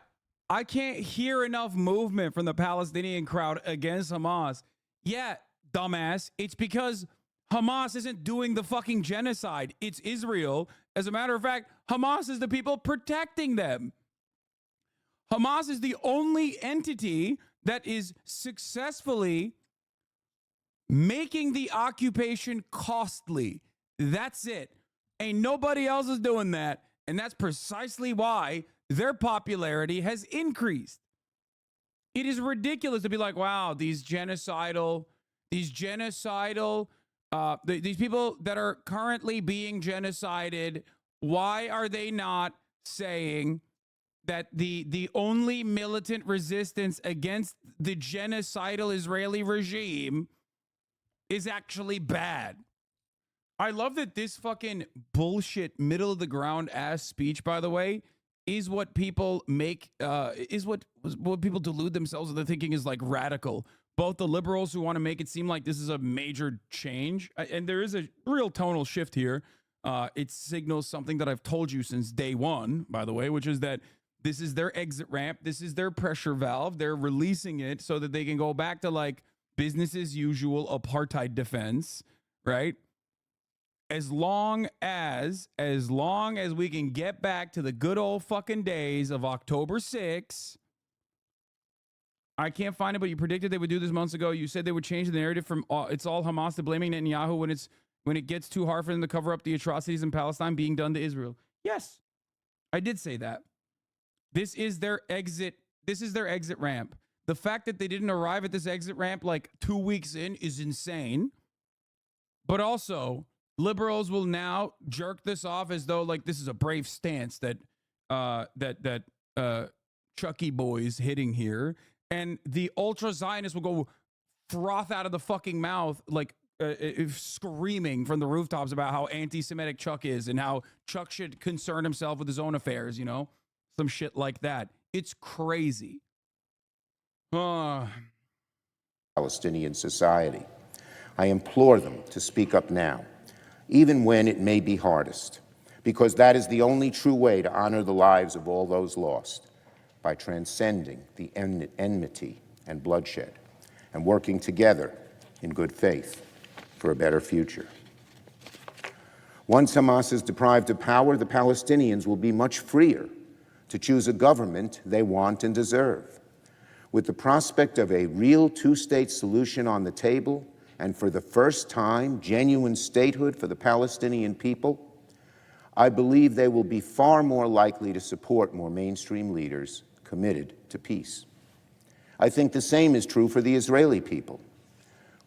I can't hear enough movement from the Palestinian crowd against Hamas. Yeah, dumbass. It's because Hamas isn't doing the fucking genocide. It's Israel. As a matter of fact, Hamas is the people protecting them. Hamas is the only entity that is successfully making the occupation costly. That's it. Ain't nobody else is doing that. And that's precisely why their popularity has increased. It is ridiculous to be like, wow, these genocidal, these people that are currently being genocided, why are they not saying that the only militant resistance against the genocidal Israeli regime is actually bad? I love that this fucking bullshit middle of the ground ass speech, by the way, is what people make is what people delude themselves into thinking is like radical. Both the liberals who want to make it seem like this is a major change, and there is a real tonal shift here. It signals something that I've told you since day one, by the way, which is that this is their exit ramp. This is their pressure valve. They're releasing it so that they can go back to like business as usual apartheid defense, right? As long as we can get back to the good old fucking days of October 6th, I can't find it, but you predicted they would do this months ago. You said they would change the narrative from it's all Hamas to blaming Netanyahu when it gets too hard for them to cover up the atrocities in Palestine being done to Israel. Yes, I did say that. This is their exit. This is their exit ramp. The fact that they didn't arrive at this exit ramp like 2 weeks in is insane. But also, liberals will now jerk this off as though like this is a brave stance that Chucky boy's hitting here, and the ultra Zionists will go froth out of the fucking mouth like screaming from the rooftops about how anti-Semitic Chuck is and how Chuck should concern himself with his own affairs. You know, some shit like that. It's crazy. Palestinian society. I implore them to speak up now, even when it may be hardest, because that is the only true way to honor the lives of all those lost, by transcending the enmity and bloodshed and working together in good faith for a better future. Once Hamas is deprived of power, the Palestinians will be much freer to choose a government they want and deserve. With the prospect of a real two-state solution on the table, and for the first time, genuine statehood for the Palestinian people, I believe they will be far more likely to support more mainstream leaders committed to peace. I think the same is true for the Israeli people.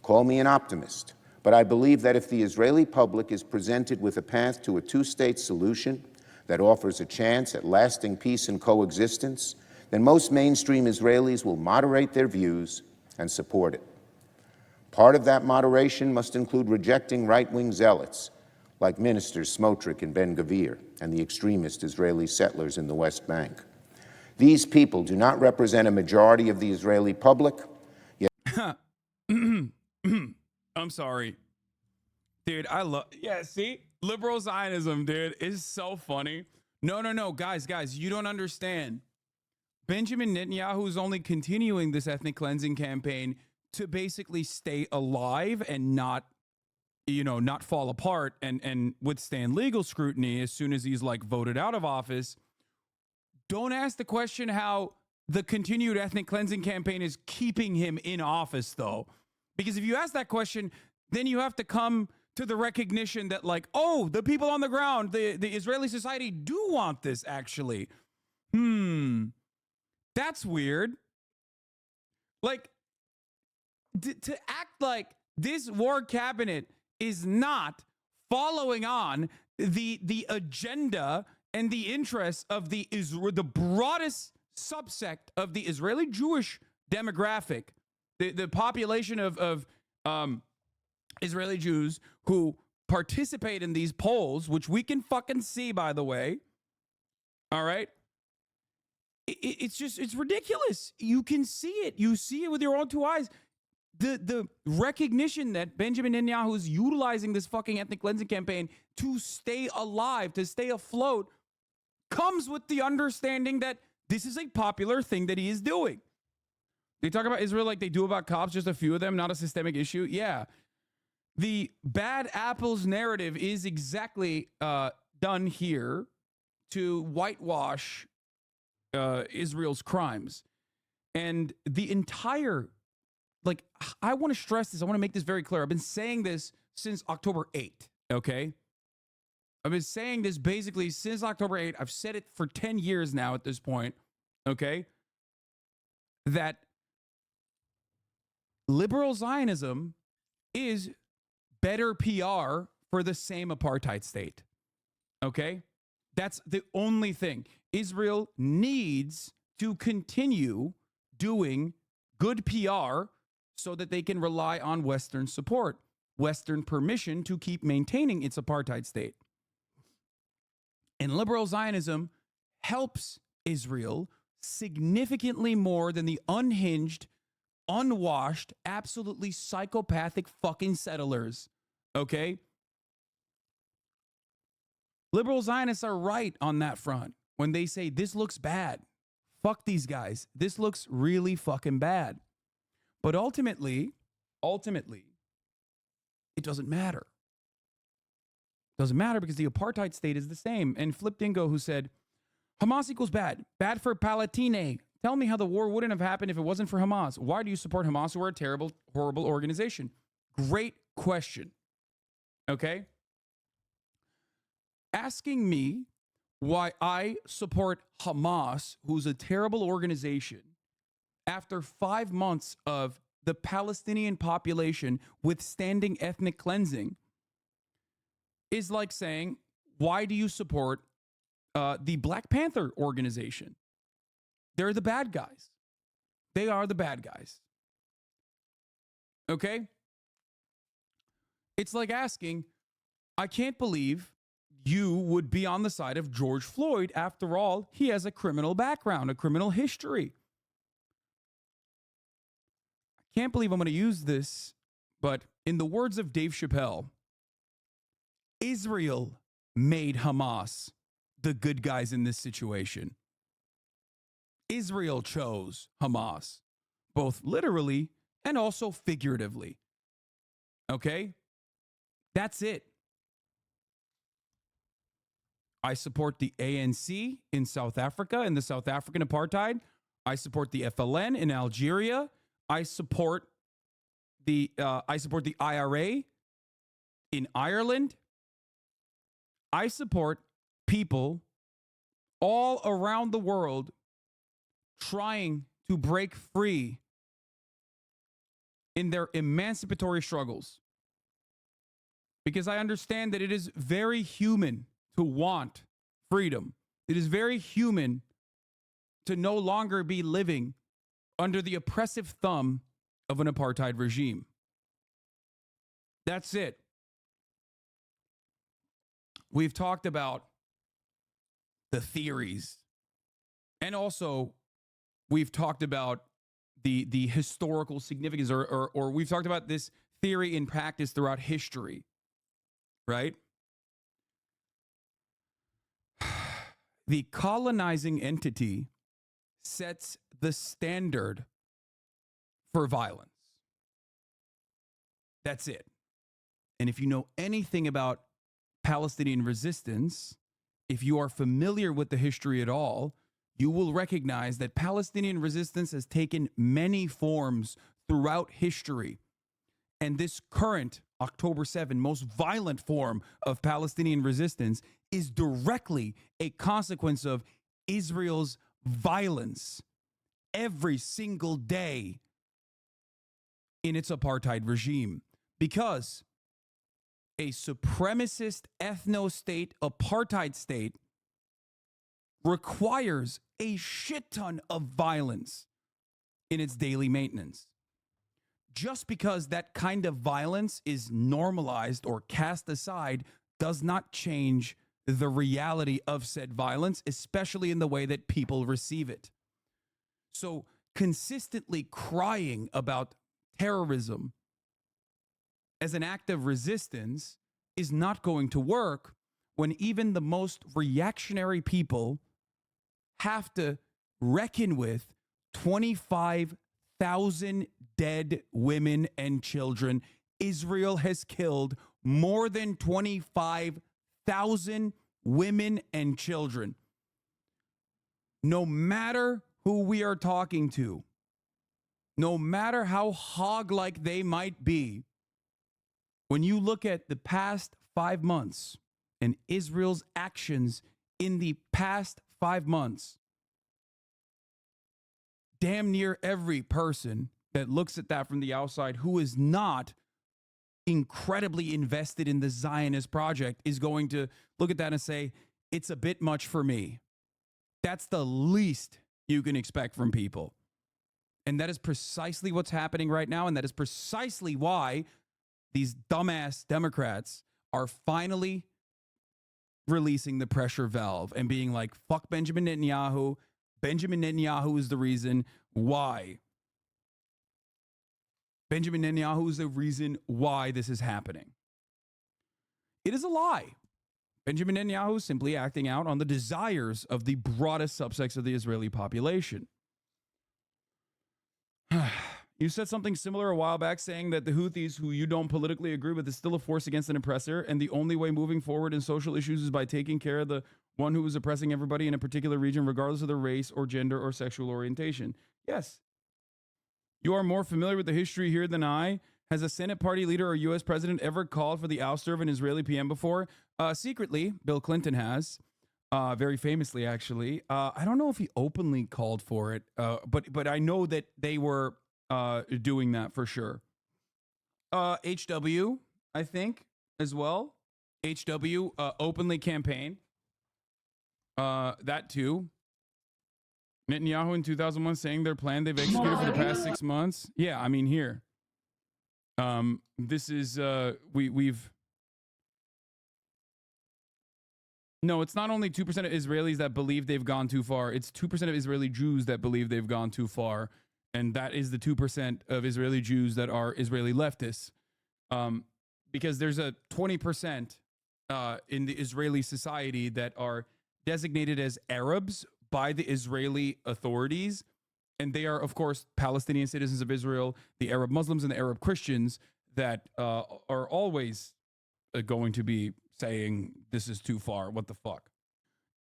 Call me an optimist, but I believe that if the Israeli public is presented with a path to a two-state solution that offers a chance at lasting peace and coexistence, then most mainstream Israelis will moderate their views and support it. Part of that moderation must include rejecting right-wing zealots like Ministers Smotrich and Ben-Gvir and the extremist Israeli settlers in the West Bank. These people do not represent a majority of the Israeli public. I'm sorry. Dude, see? Liberal Zionism, dude, is so funny. No, guys, you don't understand. Benjamin Netanyahu is only continuing this ethnic cleansing campaign to basically stay alive and not fall apart and withstand legal scrutiny as soon as he's like voted out of office. Don't ask the question how the continued ethnic cleansing campaign is keeping him in office, though. Because if you ask that question, then you have to come to the recognition that like, oh, the people on the ground, the Israeli society do want this actually. That's weird. Like, to act like this war cabinet is not following on the agenda and the interests of the broadest subsect of the Israeli Jewish demographic, the population of Israeli Jews who participate in these polls, which we can fucking see, by the way. All right. It's ridiculous. You can see it. You see it with your own two eyes. The recognition that Benjamin Netanyahu is utilizing this fucking ethnic cleansing campaign to stay alive, to stay afloat, comes with the understanding that this is a popular thing that he is doing. They talk about Israel like they do about cops, just a few of them, not a systemic issue. Yeah. The bad apples narrative is exactly done here to whitewash Israel's crimes. And the entire like, I want to stress this. I want to make this very clear. I've been saying this since October 8th, okay? I've been saying this basically since October 8th. I've said it for 10 years now at this point, okay? That liberal Zionism is better PR for the same apartheid state, okay? That's the only thing. Israel needs to continue doing good PR so that they can rely on Western support, Western permission to keep maintaining its apartheid state. And liberal Zionism helps Israel significantly more than the unhinged, unwashed, absolutely psychopathic fucking settlers, okay? Liberal Zionists are right on that front when they say this looks bad. Fuck these guys. This looks really fucking bad. But ultimately, it doesn't matter. It doesn't matter because the apartheid state is the same. And Flip Dingo, who said, Hamas equals bad. Bad for Palestine. Tell me how the war wouldn't have happened if it wasn't for Hamas. Why do you support Hamas, who are a terrible, horrible organization? Great question. Okay? Asking me why I support Hamas, who's a terrible organization, after 5 months of the Palestinian population withstanding ethnic cleansing, is like saying, why do you support the Black Panther organization? They're the bad guys. They are the bad guys. Okay? It's like asking, I can't believe you would be on the side of George Floyd. After all, he has a criminal background, a criminal history. I can't believe I'm going to use this, but in the words of Dave Chappelle, Israel made Hamas the good guys in this situation. Israel chose Hamas, both literally and also figuratively. Okay? That's it. I support the ANC in South Africa and the South African apartheid. I support the FLN in Algeria. I support the IRA in Ireland. I support people all around the world trying to break free in their emancipatory struggles. Because I understand that it is very human to want freedom. It is very human to no longer be living under the oppressive thumb of an apartheid regime. That's it. We've talked about the theories, and also we've talked about the historical significance, or we've talked about this theory in practice throughout history, right? The colonizing entity sets the standard for violence. That's it. And if you know anything about Palestinian resistance, if you are familiar with the history at all, you will recognize that Palestinian resistance has taken many forms throughout history. And this current October 7 most violent form of Palestinian resistance is directly a consequence of Israel's violence every single day in its apartheid regime. Because a supremacist ethno-state, apartheid state, requires a shit ton of violence in its daily maintenance. Just because that kind of violence is normalized or cast aside does not change the reality of said violence, especially in the way that people receive it. So consistently crying about terrorism as an act of resistance is not going to work when even the most reactionary people have to reckon with 25,000 dead women and children. Israel has killed more than 25,000 women and children. No matter who we are talking to, no matter how hog-like they might be, when you look at the past 5 months and Israel's actions in the past 5 months, damn near every person that looks at that from the outside who is not incredibly invested in the Zionist project is going to look at that and say, it's a bit much for me. That's the least you can expect from people. And that is precisely what's happening right now. And that is precisely why these dumbass Democrats are finally releasing the pressure valve and being like, fuck Benjamin Netanyahu. Benjamin Netanyahu is the reason why. Benjamin Netanyahu is the reason why this is happening. It is a lie. Benjamin Netanyahu is simply acting out on the desires of the broadest subsects of the Israeli population. You said something similar a while back, saying that the Houthis, who you don't politically agree with, is still a force against an oppressor, and the only way moving forward in social issues is by taking care of the one who is oppressing everybody in a particular region, regardless of their race or gender or sexual orientation. Yes. You are more familiar with the history here than I. Has a Senate party leader or U.S. president ever called for the ouster of an Israeli PM before? Secretly, Bill Clinton has. Very famously, actually. I don't know if he openly called for it, but I know that they were doing that for sure. HW, I think, as well. HW openly campaigned. That too. Netanyahu in 2001 saying their plan they've executed for the past 6 months. Yeah, I mean here. This is we've. No, it's not only 2% of Israelis that believe they've gone too far. It's 2% of Israeli Jews that believe they've gone too far. And that is the 2% of Israeli Jews that are Israeli leftists. Because there's a 20% in the Israeli society that are designated as Arabs by the Israeli authorities. And they are, of course, Palestinian citizens of Israel, the Arab Muslims and the Arab Christians that are always going to be saying this is too far. What the fuck?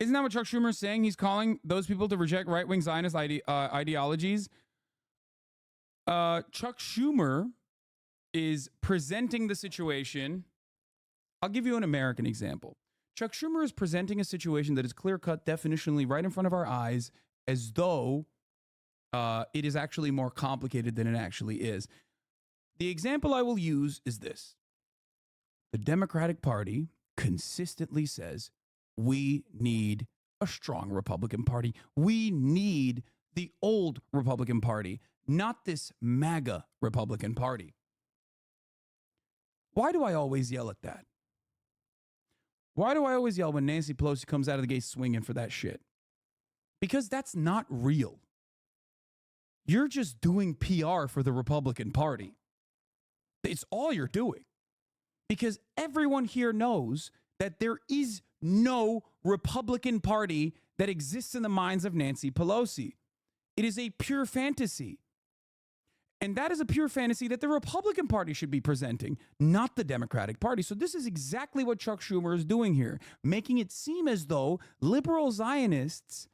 Isn't that what Chuck Schumer is saying? He's calling those people to reject right-wing Zionist ideologies. Chuck Schumer is presenting the situation. I'll give you an American example. Chuck Schumer is presenting a situation that is clear-cut, definitionally right in front of our eyes, as though it is actually more complicated than it actually is. The example I will use is this. The Democratic Party consistently says, we need a strong Republican Party. We need the old Republican Party, not this MAGA Republican Party. Why do I always yell at that? Why do I always yell when Nancy Pelosi comes out of the gate swinging for that shit? Because that's not real. You're just doing PR for the Republican Party. It's all you're doing. Because everyone here knows that there is no Republican Party that exists in the minds of Nancy Pelosi. It is a pure fantasy. And that is a pure fantasy that the Republican Party should be presenting, not the Democratic Party. So this is exactly what Chuck Schumer is doing here, making it seem as though liberal Zionists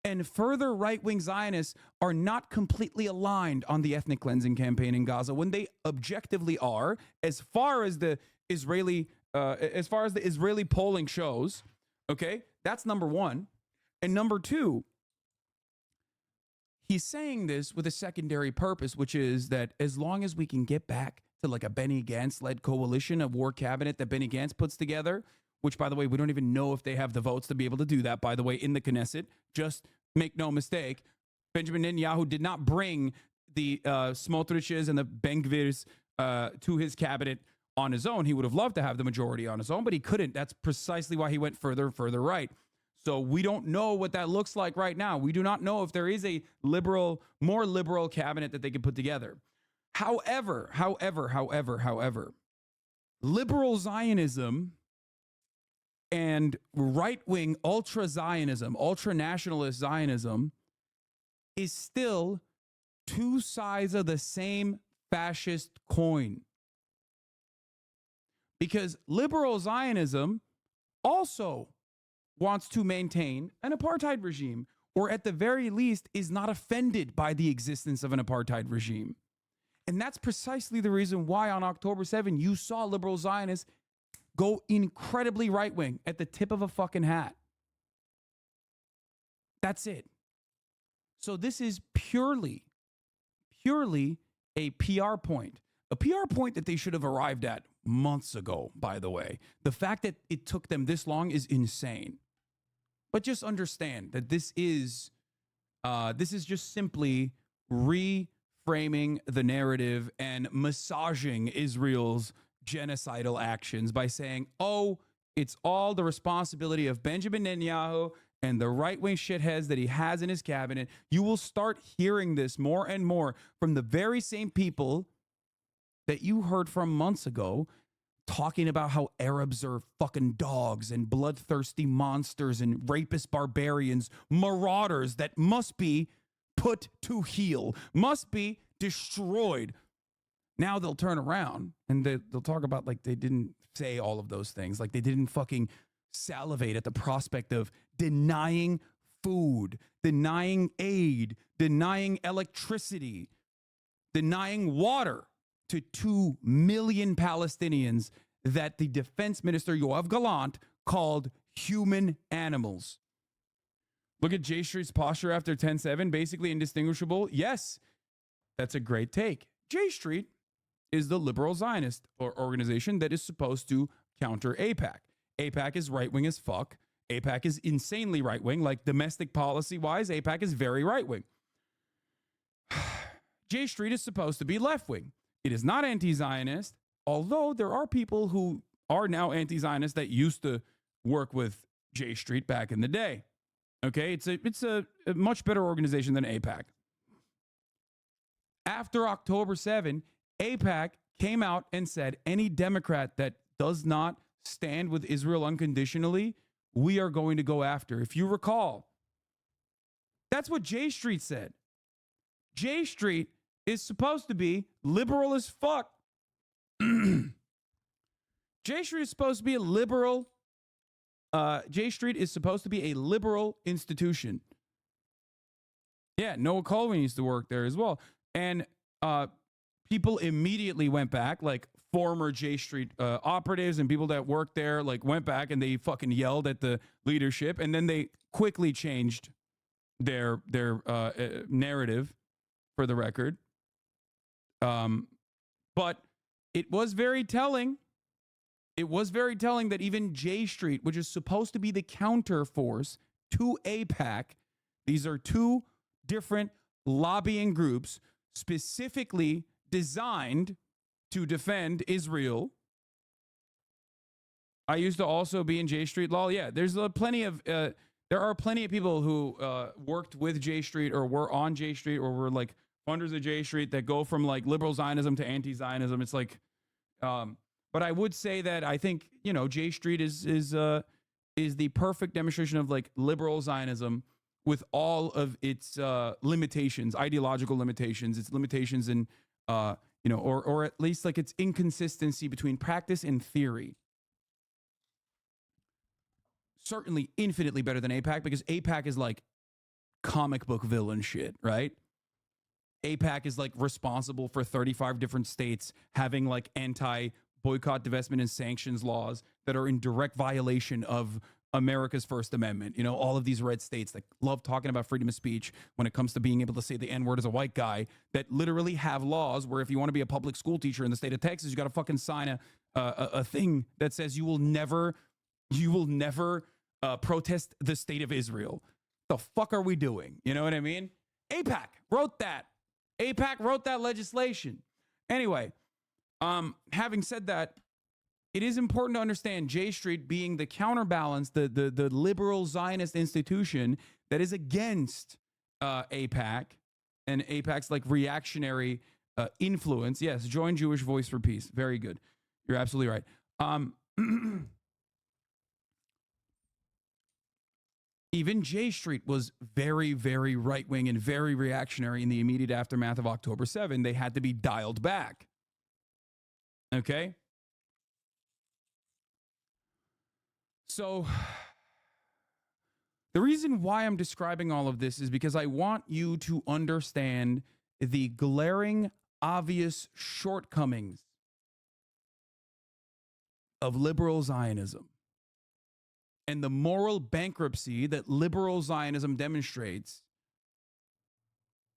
and further right-wing Zionists are not completely aligned on the ethnic cleansing campaign in Gaza, when they objectively are, as far as the Israeli polling shows. Okay, that's number one. And number two, he's saying this with a secondary purpose, which is that as long as we can get back to like a Benny Gantz-led coalition, a war cabinet that Benny Gantz puts together, which, by the way, we don't even know if they have the votes to be able to do that, by the way, in the Knesset. Just make no mistake, Benjamin Netanyahu did not bring the Smotriches and the Ben-Gvirs to his cabinet on his own. He would have loved to have the majority on his own, but he couldn't. That's precisely why he went further and further right. So we don't know what that looks like right now. We do not know if there is a more liberal cabinet that they could put together. However, liberal Zionism and right-wing ultra-Zionism, ultra-nationalist Zionism is still two sides of the same fascist coin. Because liberal Zionism also wants to maintain an apartheid regime, or at the very least is not offended by the existence of an apartheid regime. And that's precisely the reason why on October 7, you saw liberal Zionists go incredibly right-wing at the tip of a fucking hat. That's it. So this is purely a PR point. A PR point that they should have arrived at months ago, by the way. The fact that it took them this long is insane. But just understand that this is just simply reframing the narrative and massaging Israel's genocidal actions by saying, oh, it's all the responsibility of Benjamin Netanyahu and the right-wing shitheads that he has in his cabinet. You will start hearing this more and more from the very same people that you heard from months ago talking about how Arabs are fucking dogs and bloodthirsty monsters and rapist barbarians, marauders that must be put to heel, must be destroyed. Now they'll turn around and they'll talk about like they didn't say all of those things, like they didn't fucking salivate at the prospect of denying food, denying aid, denying electricity, denying water to 2 million Palestinians that the defense minister Yoav Gallant called human animals. Look at J Street's posture after 10-7, basically indistinguishable. Yes, that's a great take. J Street is the liberal Zionist organization that is supposed to counter AIPAC. AIPAC is right-wing as fuck. AIPAC is insanely right-wing, like domestic policy-wise, AIPAC is very right-wing. J Street is supposed to be left-wing. It is not anti-Zionist, although there are people who are now anti-Zionist that used to work with J Street back in the day. Okay, it's a much better organization than AIPAC. After October 7, AIPAC came out and said any Democrat that does not stand with Israel unconditionally, we are going to go after. If you recall, that's what J Street said. J Street is supposed to be liberal as fuck. J Street is supposed to be a liberal. J Street is supposed to be a liberal institution. Yeah, Noah Colvin used to work there as well. And people immediately went back, like former J Street operatives and people that worked there, like went back and they fucking yelled at the leadership. And then they quickly changed their narrative, for the record. But it was very telling. It was very telling that even J Street, which is supposed to be the counter force to AIPAC, these are two different lobbying groups specifically designed to defend Israel. I used to also be in J Street law. Yeah, there are plenty of people who worked with J Street or were on J Street or were like funders of J Street that go from like liberal Zionism to anti-Zionism. It's like, but I would say that I think, you know, J Street is the perfect demonstration of like liberal Zionism with all of its limitations, ideological limitations, its limitations in, you know, or at least like its inconsistency between practice and theory. Certainly infinitely better than AIPAC, because AIPAC is like comic book villain shit, right? AIPAC is like responsible for 35 different states having like anti-boycott, divestment, and sanctions laws that are in direct violation of America's First Amendment. You know, all of these red states that love talking about freedom of speech when it comes to being able to say the N-word as a white guy, that literally have laws where if you want to be a public school teacher in the state of Texas, you got to fucking sign a thing that says you will never protest the state of Israel. The fuck are we doing? You know what I mean? AIPAC wrote that. AIPAC wrote that legislation. Anyway, having said that, it is important to understand J Street being the counterbalance, the liberal Zionist institution that is against AIPAC and AIPAC's like reactionary influence. Yes, join Jewish Voice for Peace. Very good. You're absolutely right. Even J Street was very, very right-wing and very reactionary in the immediate aftermath of October 7. They had to be dialed back. Okay? So The reason why I'm describing all of this is because I want you to understand the glaring, obvious shortcomings of liberal Zionism and the moral bankruptcy that liberal Zionism demonstrates,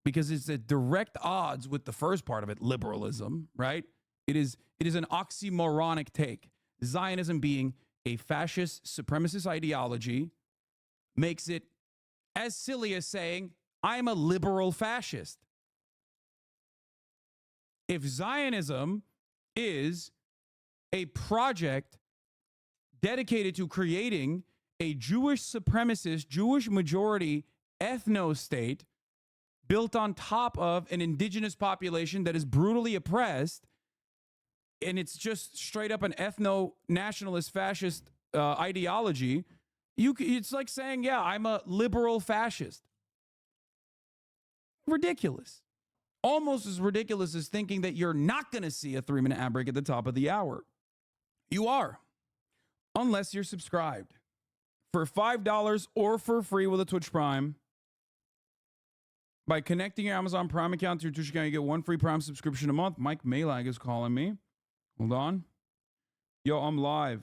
because it's at direct odds with the first part of it, liberalism, right? It is an oxymoronic take. Zionism being a fascist supremacist ideology makes it as silly as saying, I'm a liberal fascist. If Zionism is a project dedicated to creating a Jewish supremacist, Jewish majority ethno-state built on top of an indigenous population that is brutally oppressed, and it's just straight up an ethno-nationalist fascist ideology, it's like saying, yeah, I'm a liberal fascist. Ridiculous. Almost as ridiculous as thinking that you're not going to see a 3-minute ad break at the top of the hour. You are, unless you're subscribed. For $5 or for free with a Twitch Prime, by connecting your Amazon Prime account to your Twitch account, you get 1 free Prime subscription a month. Mike Malag is calling me. Hold on. Yo, I'm live.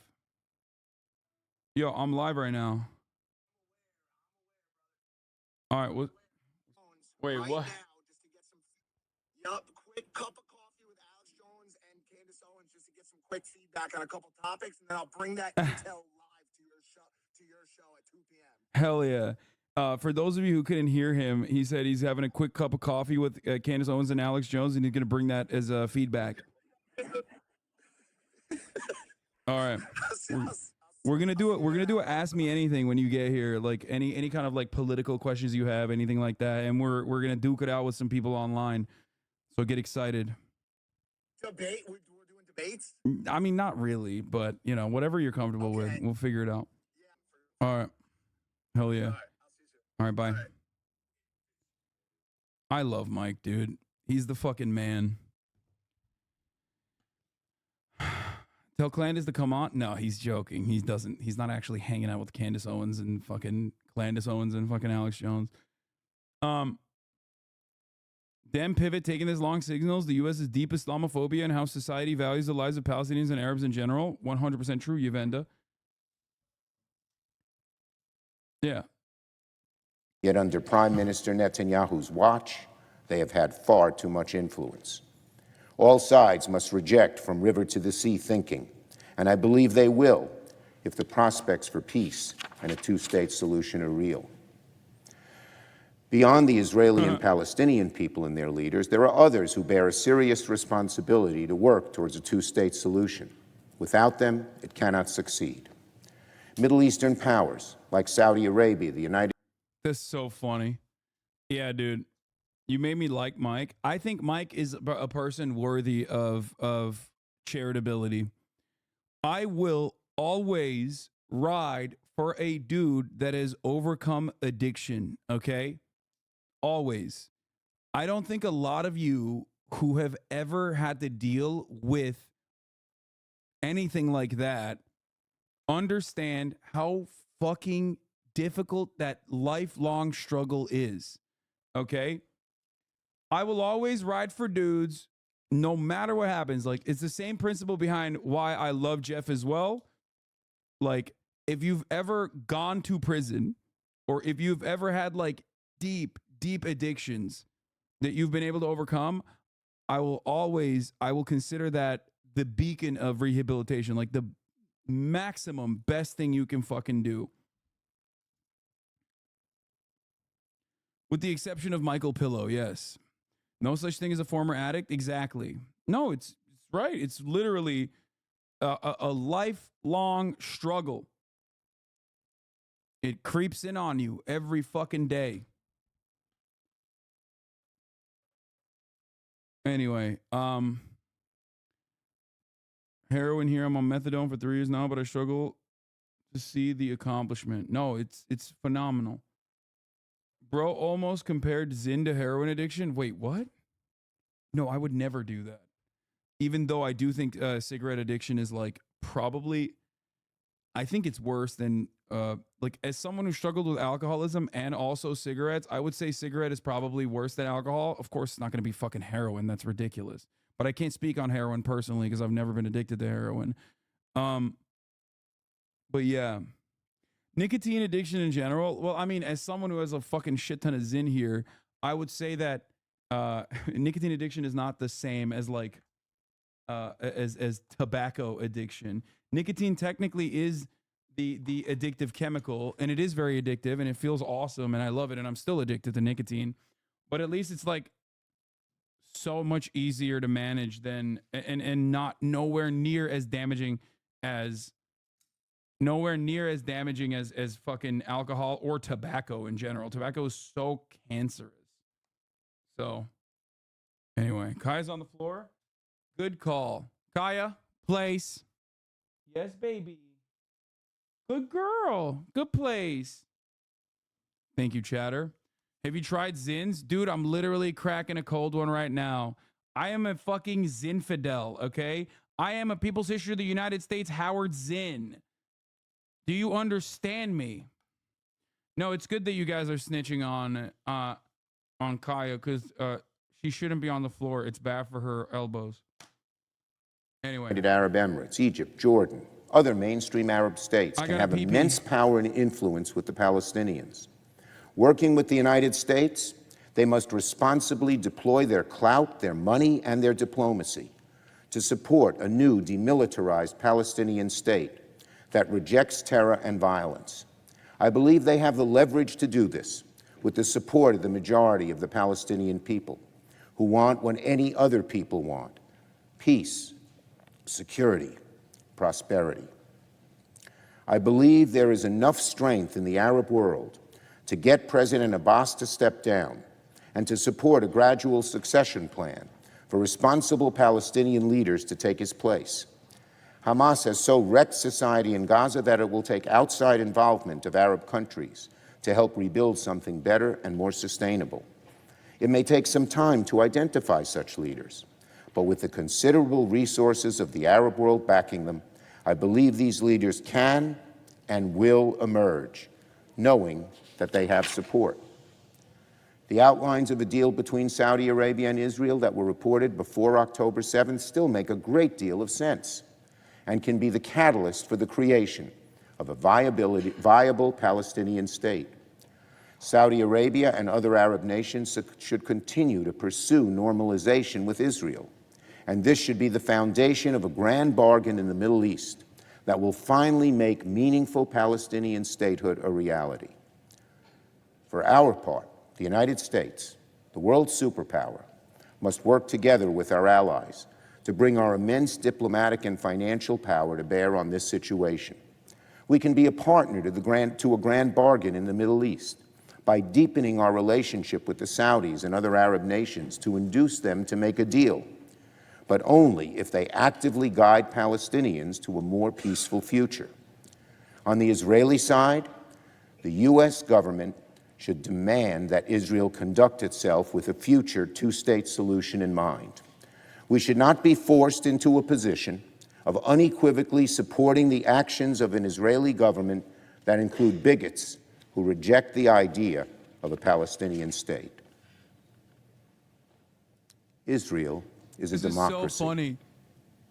Yo, I'm live right now. All right. Wait, what? Yup, quick cup of coffee with Alex Jones and Candace Owens just to get some quick feedback on a couple topics, and then I'll bring that intel live to your show at 2 p.m. Hell yeah. For those of you who couldn't hear him, he said he's having a quick cup of coffee with Candace Owens and Alex Jones, and he's going to bring that as feedback. All right. We're gonna do it. We're gonna do a Ask Me Anything when you get here, like any kind of like political questions you have, anything like that, and we're gonna duke it out with some people online. So get excited. Debate? We're doing debates? I mean, not really, but you know, whatever you're comfortable with, we'll figure it out. All right. Hell yeah. All right. Bye. I love Mike, dude. He's the fucking man. Tell Clandis to come on. No, he's joking. He's not actually hanging out with Candace Owens and fucking Alex Jones. Dem Pivot taking this long signals the U.S.'s deep Islamophobia and how society values the lives of Palestinians and Arabs in general. 100% true, Yuvenda. Yeah. Yet under Prime Minister Netanyahu's watch, they have had far too much influence. All sides must reject from river to the sea thinking, and I believe they will if the prospects for peace and a two-state solution are real. Beyond the Israeli and Palestinian people and their leaders, there are others who bear a serious responsibility to work towards a two-state solution. Without them, it cannot succeed. Middle Eastern powers like Saudi Arabia, the United That's so funny. Yeah, dude. You made me like Mike. I think Mike is a person worthy of charitability. I will always ride for a dude that has overcome addiction, okay? Always. I don't think a lot of you who have ever had to deal with anything like that understand how fucking difficult that lifelong struggle is, okay? I will always ride for dudes no matter what happens. Like, it's the same principle behind why I love Jeff as well. Like, if you've ever gone to prison or if you've ever had like deep addictions that you've been able to overcome, I will consider that the beacon of rehabilitation, like the maximum best thing you can fucking do. With the exception of Michael Pillow, yes. No such thing as a former addict. Exactly. No, it's right. It's literally a lifelong struggle. It creeps in on you every fucking day. Anyway, heroin here. I'm on methadone for 3 years now, but I struggle to see the accomplishment. No, it's phenomenal. Bro almost compared Zyn to heroin addiction. Wait, what? No, I would never do that. Even though I do think cigarette addiction is like probably, I think it's worse than like as someone who struggled with alcoholism and also cigarettes, I would say cigarette is probably worse than alcohol. Of course, it's not going to be fucking heroin. That's ridiculous. But I can't speak on heroin personally because I've never been addicted to heroin. But yeah, nicotine addiction in general. Well, I mean, as someone who has a fucking shit ton of Zyn here, I would say that nicotine addiction is not the same as like as tobacco addiction. Nicotine technically is the addictive chemical, and it is very addictive, and it feels awesome, and I love it, and I'm still addicted to nicotine. But at least it's like so much easier to manage than and not nowhere near as damaging as as fucking alcohol or tobacco in general. Tobacco is so cancerous. So anyway, Kaya's on the floor. Good call. Kaya, place. Yes, baby. Good girl. Good place. Thank you, chatter. Have you tried Zins? Dude, I'm literally cracking a cold one right now. I am a fucking Zinfidel, okay? I am a People's History of the United States Howard Zinn. Do you understand me? No, it's good that you guys are snitching on Kaya because she shouldn't be on the floor. It's bad for her elbows. Anyway. United Arab Emirates, Egypt, Jordan, other mainstream Arab states can have immense power and influence with the Palestinians. Working with the United States, they must responsibly deploy their clout, their money, and their diplomacy to support a new demilitarized Palestinian state that rejects terror and violence. I believe they have the leverage to do this with the support of the majority of the Palestinian people who want what any other people want: peace, security, prosperity. I believe there is enough strength in the Arab world to get President Abbas to step down and to support a gradual succession plan for responsible Palestinian leaders to take his place. Hamas has so wrecked society in Gaza that it will take outside involvement of Arab countries to help rebuild something better and more sustainable. It may take some time to identify such leaders, but with the considerable resources of the Arab world backing them, I believe these leaders can and will emerge, knowing that they have support. The outlines of a deal between Saudi Arabia and Israel that were reported before October 7th still make a great deal of sense and can be the catalyst for the creation of a viable Palestinian state. Saudi Arabia and other Arab nations should continue to pursue normalization with Israel, and this should be the foundation of a grand bargain in the Middle East that will finally make meaningful Palestinian statehood a reality. For our part, the United States, the world superpower, must work together with our allies to bring our immense diplomatic and financial power to bear on this situation. We can be a partner to a grand bargain in the Middle East by deepening our relationship with the Saudis and other Arab nations to induce them to make a deal, but only if they actively guide Palestinians to a more peaceful future. On the Israeli side, the U.S. government should demand that Israel conduct itself with a future two-state solution in mind. We should not be forced into a position of unequivocally supporting the actions of an Israeli government that include bigots who reject the idea of a Palestinian state. Israel is a democracy. This is so funny.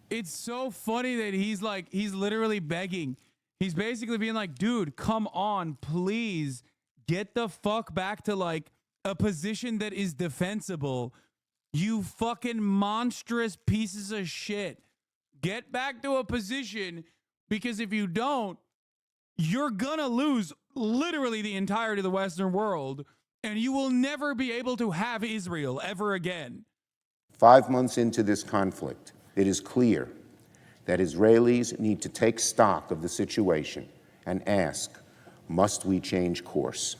It's so funny that he's literally begging. He's basically being like, dude, come on, please get the fuck back to like a position that is defensible. You fucking monstrous pieces of shit. Get back to a position, because if you don't, you're gonna lose literally the entirety of the Western world, and you will never be able to have Israel ever again. 5 months into this conflict, it is clear that Israelis need to take stock of the situation and ask, must we change course?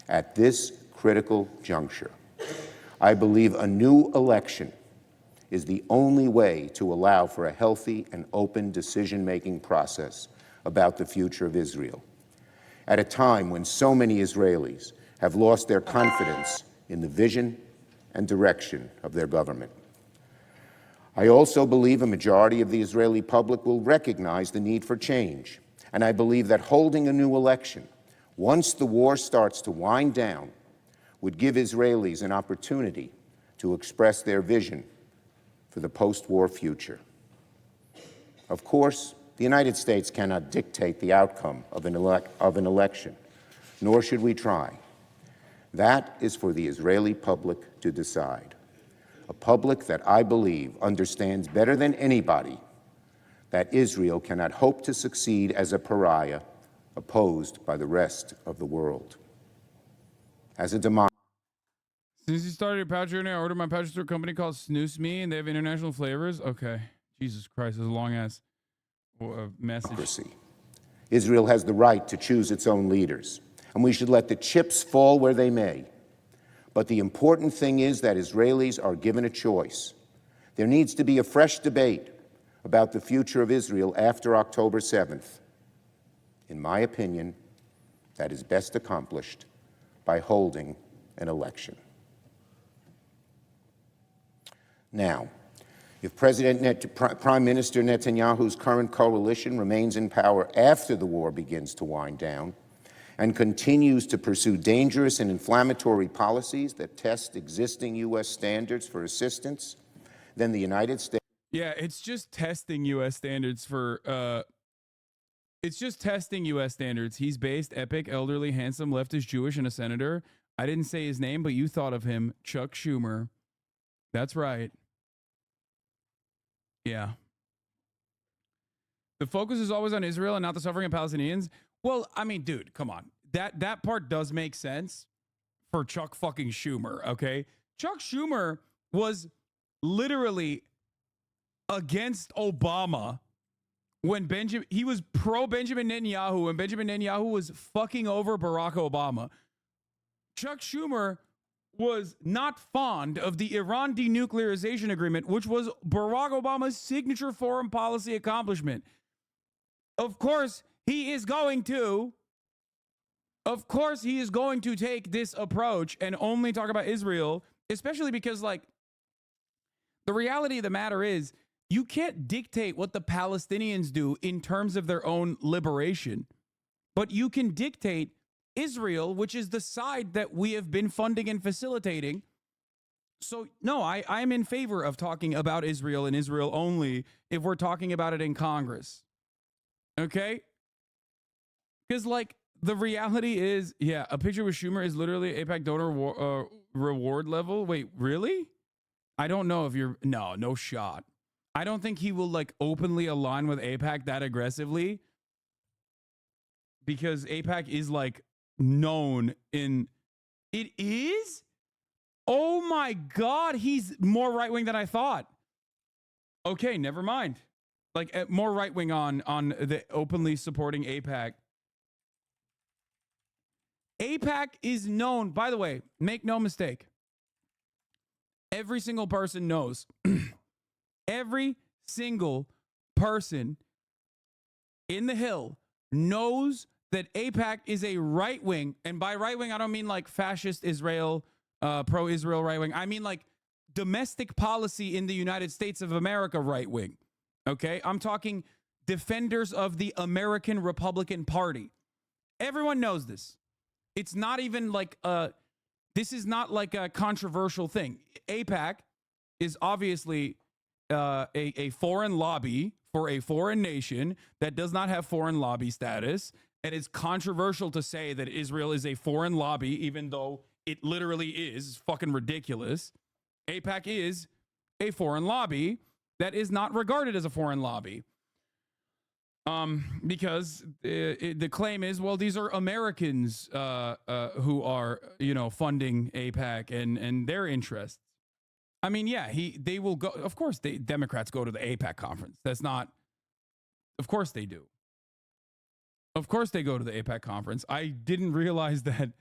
At this critical juncture, I believe a new election is the only way to allow for a healthy and open decision-making process about the future of Israel, at a time when so many Israelis have lost their confidence in the vision and direction of their government. I also believe a majority of the Israeli public will recognize the need for change And I believe that holding a new election, once the war starts to wind down, would give Israelis an opportunity to express their vision for the post-war future. Of course, the United States cannot dictate the outcome of an election, nor should we try. That is for the Israeli public to decide, a public that I believe understands better than anybody that Israel cannot hope to succeed as a pariah opposed by the rest of the world. As a democracy, Since you started your pouch journey, I ordered my pouches through a company called Snooze Me, and they have international flavors. Okay. Jesus Christ, this is a long-ass message. Israel has the right to choose its own leaders, and we should let the chips fall where they may. But the important thing is that Israelis are given a choice. There needs to be a fresh debate about the future of Israel after October 7th. In my opinion, that is best accomplished by holding an election. Now, if Prime Minister Netanyahu's current coalition remains in power after the war begins to wind down and continues to pursue dangerous and inflammatory policies that test existing U.S. standards for assistance, then the United States... Yeah, it's just testing U.S. standards for... It's just testing U.S. standards. He's based, epic, elderly, handsome, leftist, Jewish, and a senator. I didn't say his name, but you thought of him. Chuck Schumer. That's right. Yeah. The focus is always on Israel and not the suffering of Palestinians. Well, I mean, dude, come on. That part does make sense for Chuck fucking Schumer, okay? Chuck Schumer was literally against Obama when he was pro Benjamin Netanyahu when Benjamin Netanyahu was fucking over Barack Obama. Chuck Schumer was not fond of the Iran denuclearization agreement, which was Barack Obama's signature foreign policy accomplishment. Of course, he is going to take this approach and only talk about Israel, especially because, like, the reality of the matter is you can't dictate what the Palestinians do in terms of their own liberation, but you can dictate Israel, which is the side that we have been funding and facilitating. So, no, I'm in favor of talking about Israel and Israel only if we're talking about it in Congress. Okay? Because, like, the reality is, yeah, a picture with Schumer is literally AIPAC donor reward level. Wait, really? I don't know if you're... No shot. I don't think he will, like, openly align with AIPAC that aggressively, because AIPAC is, like, known in... It is? Oh my God, he's more right-wing than I thought. Okay, never mind. Like, more right-wing on the openly supporting AIPAC. AIPAC is known, by the way, make no mistake. Every single person knows. Every single person in the Hill knows that AIPAC is a right-wing, and by right-wing, I don't mean like fascist Israel, pro-Israel right-wing. I mean like domestic policy in the United States of America right-wing, okay? I'm talking defenders of the American Republican Party. Everyone knows this. It's not even like this is not like a controversial thing. AIPAC is obviously a foreign lobby for a foreign nation that does not have foreign lobby status. And it's controversial to say that Israel is a foreign lobby, even though it literally is. It's fucking ridiculous. AIPAC is a foreign lobby that is not regarded as a foreign lobby. Because the claim is, well, these are Americans who are, funding AIPAC and their interests. I mean, yeah, they will go. Of course, Democrats go to the AIPAC conference. That's not. Of course they do. Of course they go to the AIPAC conference. I didn't realize that.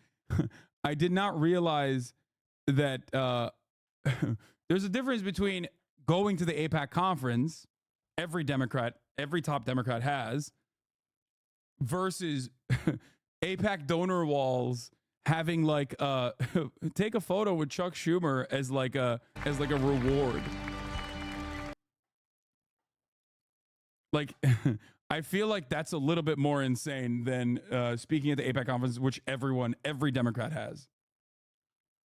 I did not realize that there's a difference between going to the AIPAC conference, every top Democrat has, versus AIPAC donor walls having like take a photo with Chuck Schumer as like a reward. Like I feel like that's a little bit more insane than speaking at the AIPAC conference, which every Democrat has.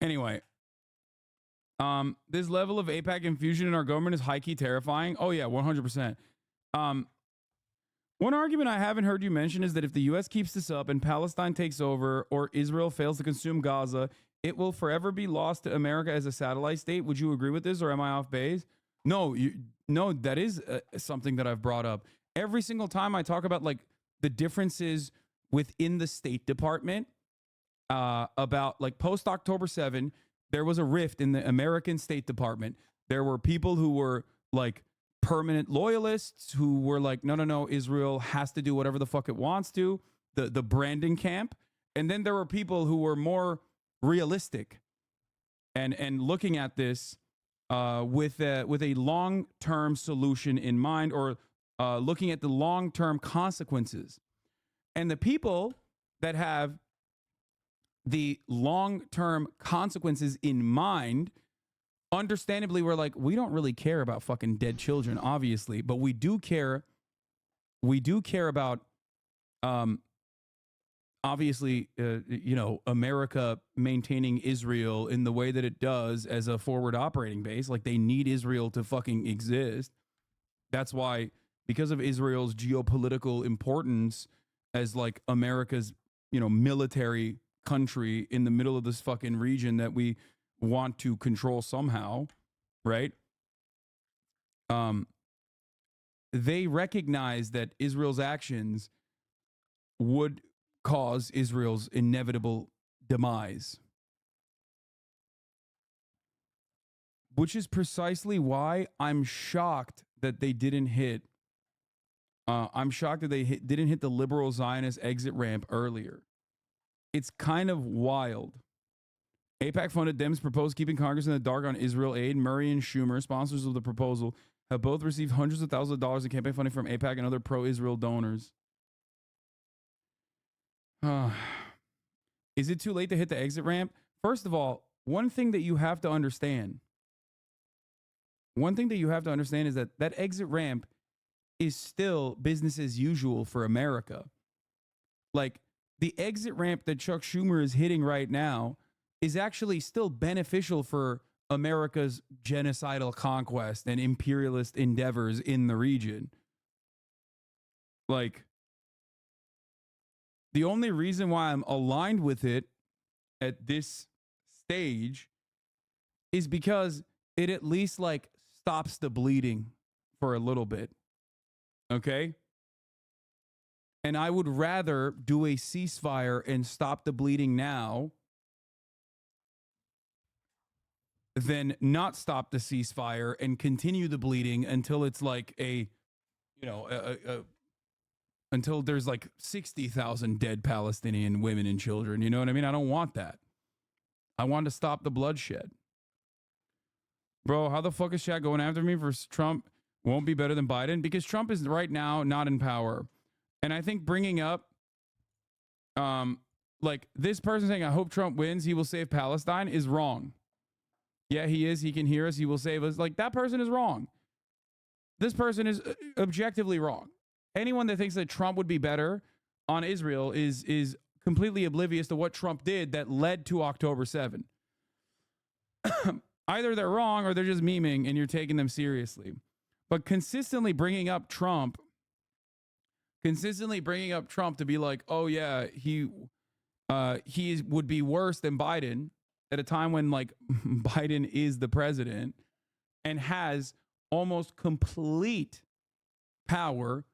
Anyway, this level of AIPAC infusion in our government is high-key terrifying. Oh, yeah, 100%. One argument I haven't heard you mention is that if the U.S. keeps this up and Palestine takes over or Israel fails to consume Gaza, it will forever be lost to America as a satellite state. Would you agree with this, or am I off base? No, that is something that I've brought up. Every single time I talk about like the differences within the State Department about like post October 7, there was a rift in the American State Department. There were people who were like permanent loyalists who were like, no, Israel has to do whatever the fuck it wants to, the Brandon camp. And then there were people who were more realistic and looking at this with a long-term solution in mind, or looking at the long-term consequences. And the people that have the long-term consequences in mind, understandably, we're like, we don't really care about fucking dead children, obviously, but we do care about obviously, America maintaining Israel in the way that it does as a forward operating base. Like, they need Israel to fucking exist. That's why, because of Israel's geopolitical importance as like America's, military country in the middle of this fucking region that we want to control somehow, right? They recognize that Israel's actions would cause Israel's inevitable demise, which is precisely why I'm shocked that they didn't hit. I'm shocked that they didn't hit the liberal Zionist exit ramp earlier. It's kind of wild. AIPAC-funded Dems propose keeping Congress in the dark on Israel aid. Murray and Schumer, sponsors of the proposal, have both received hundreds of thousands of dollars in campaign funding from AIPAC and other pro-Israel donors. Is it too late to hit the exit ramp? First of all, one thing that you have to understand is that that exit ramp is still business as usual for America. Like, the exit ramp that Chuck Schumer is hitting right now is actually still beneficial for America's genocidal conquest and imperialist endeavors in the region. Like, the only reason why I'm aligned with it at this stage is because it at least like stops the bleeding for a little bit. Okay? And I would rather do a ceasefire and stop the bleeding now than not stop the ceasefire and continue the bleeding until it's like until there's like 60,000 dead Palestinian women and children. You know what I mean? I don't want that. I want to stop the bloodshed. Bro, how the fuck is chat going after me for Trump won't be better than Biden? Because Trump is right now not in power. And I think bringing up, like this person saying, I hope Trump wins, he will save Palestine, is wrong. Yeah, he is. He can hear us. He will save us. Like, that person is wrong. This person is objectively wrong. Anyone that thinks that Trump would be better on Israel is completely oblivious to what Trump did that led to October 7. Either they're wrong or they're just memeing and you're taking them seriously. But consistently bringing up Trump to be like, oh yeah, he would be worse than Biden at a time when like Biden is the president and has almost complete power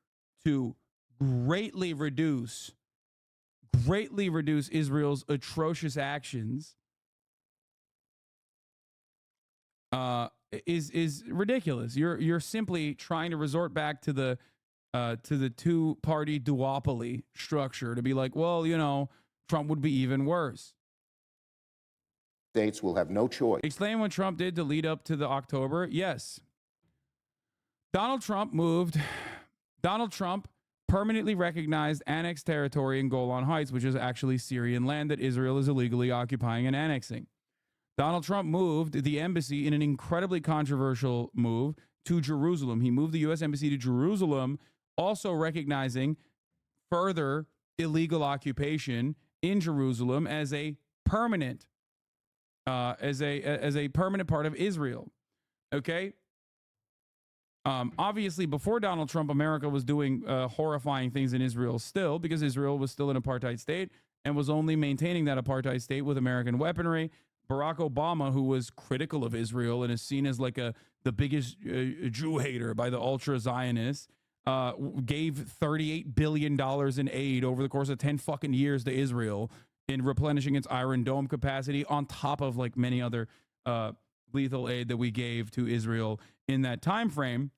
to greatly reduce Israel's atrocious actions is ridiculous. You're simply trying to resort back to the two-party duopoly structure to be like, well, Trump would be even worse. States will have no choice. Explain what Trump did to lead up to the October. Yes. Donald Trump permanently recognized annexed territory in Golan Heights, which is actually Syrian land that Israel is illegally occupying and annexing. Donald Trump moved the embassy in an incredibly controversial move to Jerusalem. He moved the U.S. embassy to Jerusalem also recognizing further illegal occupation in Jerusalem as a permanent as a permanent part of Israel. Okay. Obviously, before Donald Trump, America was doing horrifying things in Israel still, because Israel was still an apartheid state and was only maintaining that apartheid state with American weaponry. Barack Obama, who was critical of Israel and is seen as like the biggest Jew hater by the ultra Zionists, gave $38 billion in aid over the course of 10 fucking years to Israel in replenishing its Iron Dome capacity, on top of like many other lethal aid that we gave to Israel in that time frame.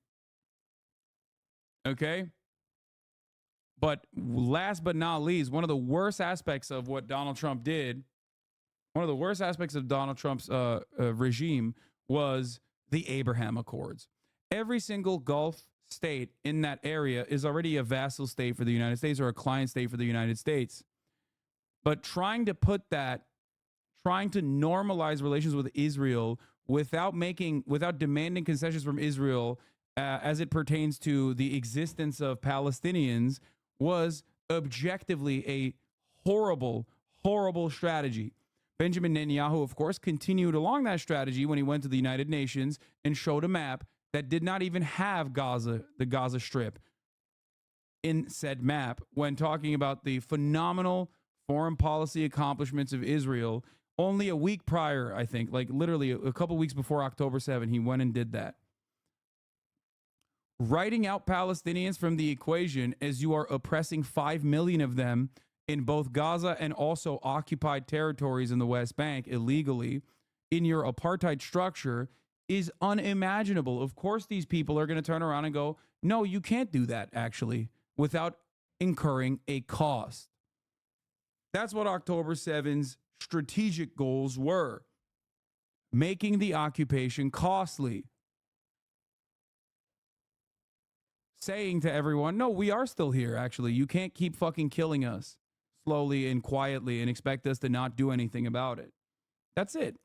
Okay. But last but not least, one of the worst aspects of what Donald Trump did, one of the worst aspects of Donald Trump's regime was the Abraham Accords. Every single Gulf state in that area is already a vassal state for the United States or a client state for the United States. But trying to normalize relations with Israel without demanding concessions from Israel as it pertains to the existence of Palestinians was objectively a horrible, horrible strategy. Benjamin Netanyahu, of course, continued along that strategy when he went to the United Nations and showed a map that did not even have Gaza, the Gaza Strip, in said map, when talking about the phenomenal foreign policy accomplishments of Israel. Only a week prior, I think, like literally a couple weeks before October 7, he went and did that. Writing out Palestinians from the equation as you are oppressing 5 million of them in both Gaza and also occupied territories in the West Bank illegally in your apartheid structure is unimaginable. Of course, these people are going to turn around and go, no, you can't do that, actually, without incurring a cost. That's what October 7's strategic goals were: making the occupation costly. Saying to everyone, no, we are still here, actually. You can't keep fucking killing us slowly and quietly and expect us to not do anything about it. That's it.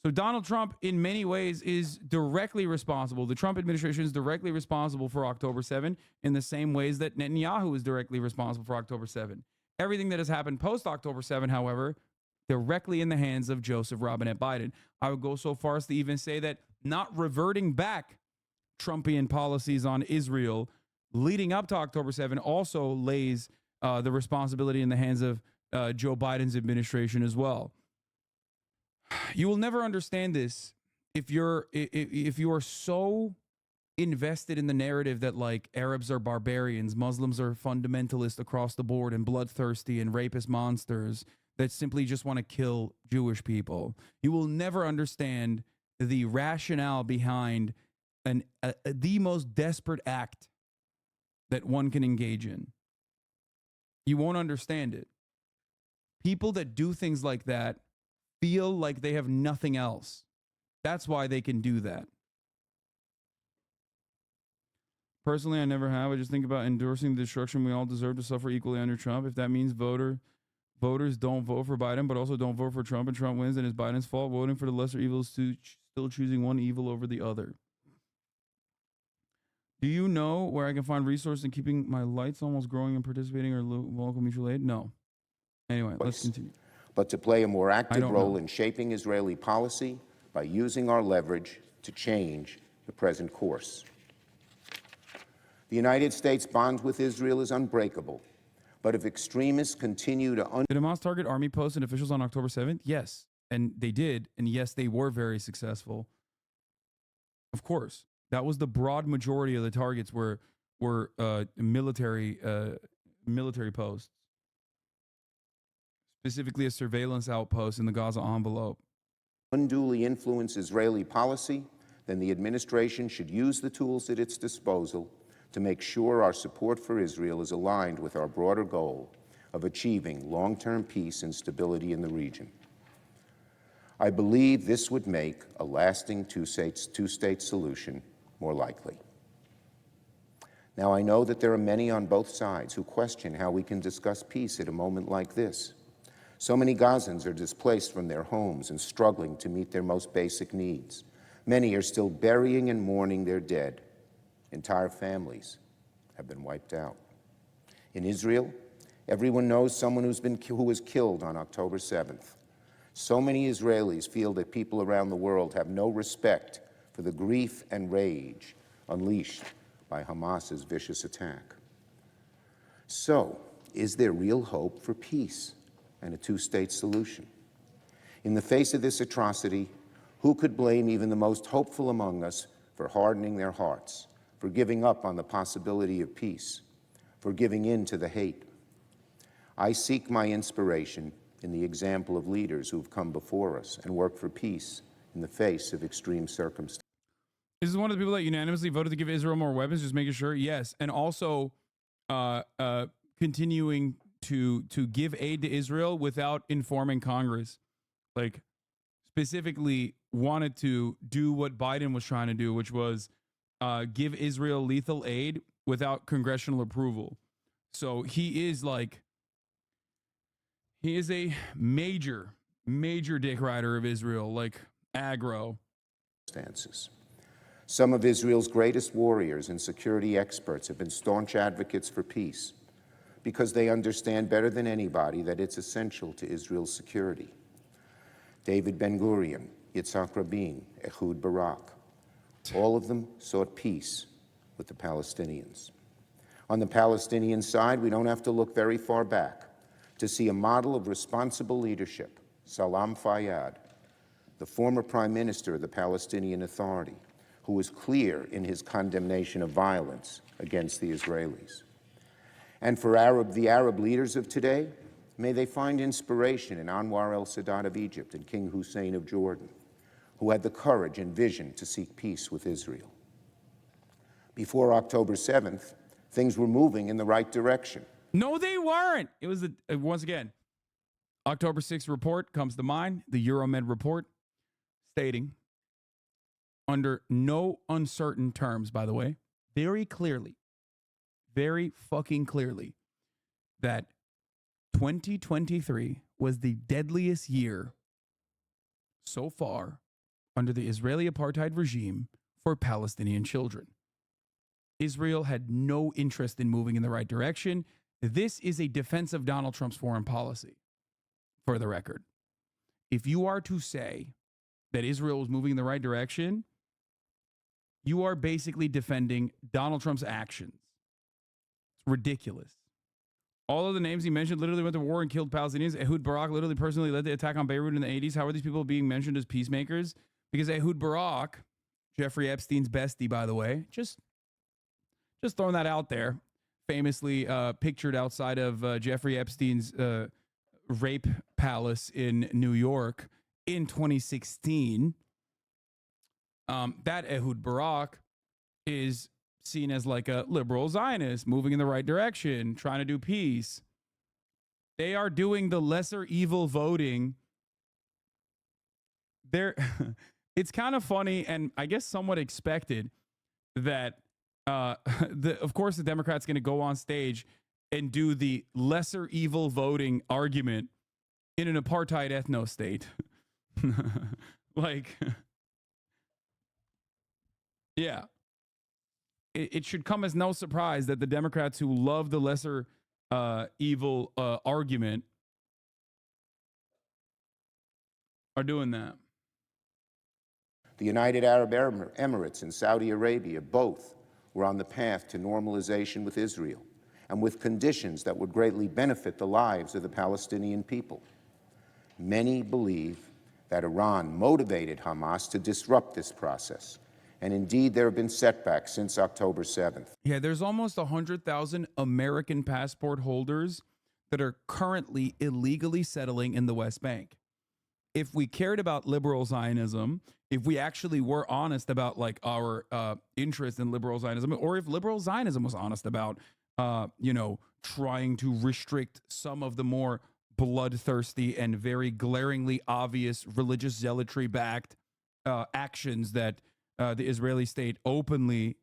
So Donald Trump, in many ways, is directly responsible. The Trump administration is directly responsible for October 7 in the same ways that Netanyahu is directly responsible for October 7. Everything that has happened post-October 7, however, directly in the hands of Joseph Robinette Biden. I would go so far as to even say that not reverting back Trumpian policies on Israel leading up to October 7 also lays the responsibility in the hands of Joe Biden's administration as well. You will never understand this if you are so invested in the narrative that like Arabs are barbarians, Muslims are fundamentalists across the board and bloodthirsty and rapist monsters that simply just want to kill Jewish people. You will never understand the rationale behind the most desperate act that one can engage in. You won't understand it. People that do things like that feel like they have nothing else. That's why they can do that. Personally, I never have. I just think about endorsing the destruction we all deserve to suffer equally under Trump. If that means voters don't vote for Biden, but also don't vote for Trump, and Trump wins, then it's Biden's fault. Voting for the lesser evil is still choosing one evil over the other. Do you know where I can find resources in keeping my lights almost growing and participating or local mutual aid? No. Anyway, let's continue. But to play a more active role in shaping Israeli policy by using our leverage to change the present course. The United States bond with Israel is unbreakable, but if extremists continue to... Did Hamas target army posts and officials on October 7th? Yes, and they did, and yes, they were very successful. Of course. That was the broad majority of the targets were military posts, specifically a surveillance outpost in the Gaza envelope. Unduly influence Israeli policy, then the administration should use the tools at its disposal to make sure our support for Israel is aligned with our broader goal of achieving long-term peace and stability in the region. I believe this would make a lasting two-state solution more likely. Now, I know that there are many on both sides who question how we can discuss peace at a moment like this. So many Gazans are displaced from their homes and struggling to meet their most basic needs. Many are still burying and mourning their dead. Entire families have been wiped out. In Israel, everyone knows someone who was killed on October 7th. So many Israelis feel that people around the world have no respect for the grief and rage unleashed by Hamas's vicious attack. So, is there real hope for peace and a two-state solution? In the face of this atrocity, who could blame even the most hopeful among us for hardening their hearts, for giving up on the possibility of peace, for giving in to the hate? I seek my inspiration in the example of leaders who have come before us and worked for peace in the face of extreme circumstances. This is one of the people that unanimously voted to give Israel more weapons, just making sure, yes. And also continuing to give aid to Israel without informing Congress. Like, specifically wanted to do what Biden was trying to do, which was give Israel lethal aid without congressional approval. So he is a major dick rider of Israel, like aggro. Some of Israel's greatest warriors and security experts have been staunch advocates for peace because they understand better than anybody that it's essential to Israel's security. David Ben-Gurion, Yitzhak Rabin, Ehud Barak, all of them sought peace with the Palestinians. On the Palestinian side, we don't have to look very far back to see a model of responsible leadership, Salam Fayyad, the former prime minister of the Palestinian Authority, who was clear in his condemnation of violence against the Israelis. And for the Arab leaders of today, may they find inspiration in Anwar el-Sadat of Egypt and King Hussein of Jordan, who had the courage and vision to seek peace with Israel. Before October 7th, things were moving in the right direction. No, they weren't. It was, once again, October 6th report comes to mind, the Euromed report, stating, under no uncertain terms, by the way, very clearly, very fucking clearly, that 2023 was the deadliest year so far under the Israeli apartheid regime for Palestinian children. Israel had no interest in moving in the right direction. This is a defense of Donald Trump's foreign policy, for the record. If you are to say that Israel is moving in the right direction, you are basically defending Donald Trump's actions. It's ridiculous. All of the names he mentioned literally went to war and killed Palestinians. Ehud Barak literally personally led the attack on Beirut in the 80s. How are these people being mentioned as peacemakers? Because Ehud Barak, Jeffrey Epstein's bestie, by the way, just throwing that out there, famously pictured outside of Jeffrey Epstein's rape palace in New York in 2016. That Ehud Barak is seen as like a liberal Zionist moving in the right direction, trying to do peace. They are doing the lesser evil voting. It's kind of funny and I guess somewhat expected that of course the Democrats going to go on stage and do the lesser evil voting argument in an apartheid ethno state. Like, yeah. It should come as no surprise that the Democrats who love the lesser evil argument are doing that. The United Arab Emirates and Saudi Arabia both were on the path to normalization with Israel and with conditions that would greatly benefit the lives of the Palestinian people. Many believe that Iran motivated Hamas to disrupt this process. And indeed, there have been setbacks since October 7th. Yeah, there's almost 100,000 American passport holders that are currently illegally settling in the West Bank. If we cared about liberal Zionism, if we actually were honest about like our interest in liberal Zionism, or if liberal Zionism was honest about, trying to restrict some of the more bloodthirsty and very glaringly obvious religious zealotry-backed actions that the Israeli state openly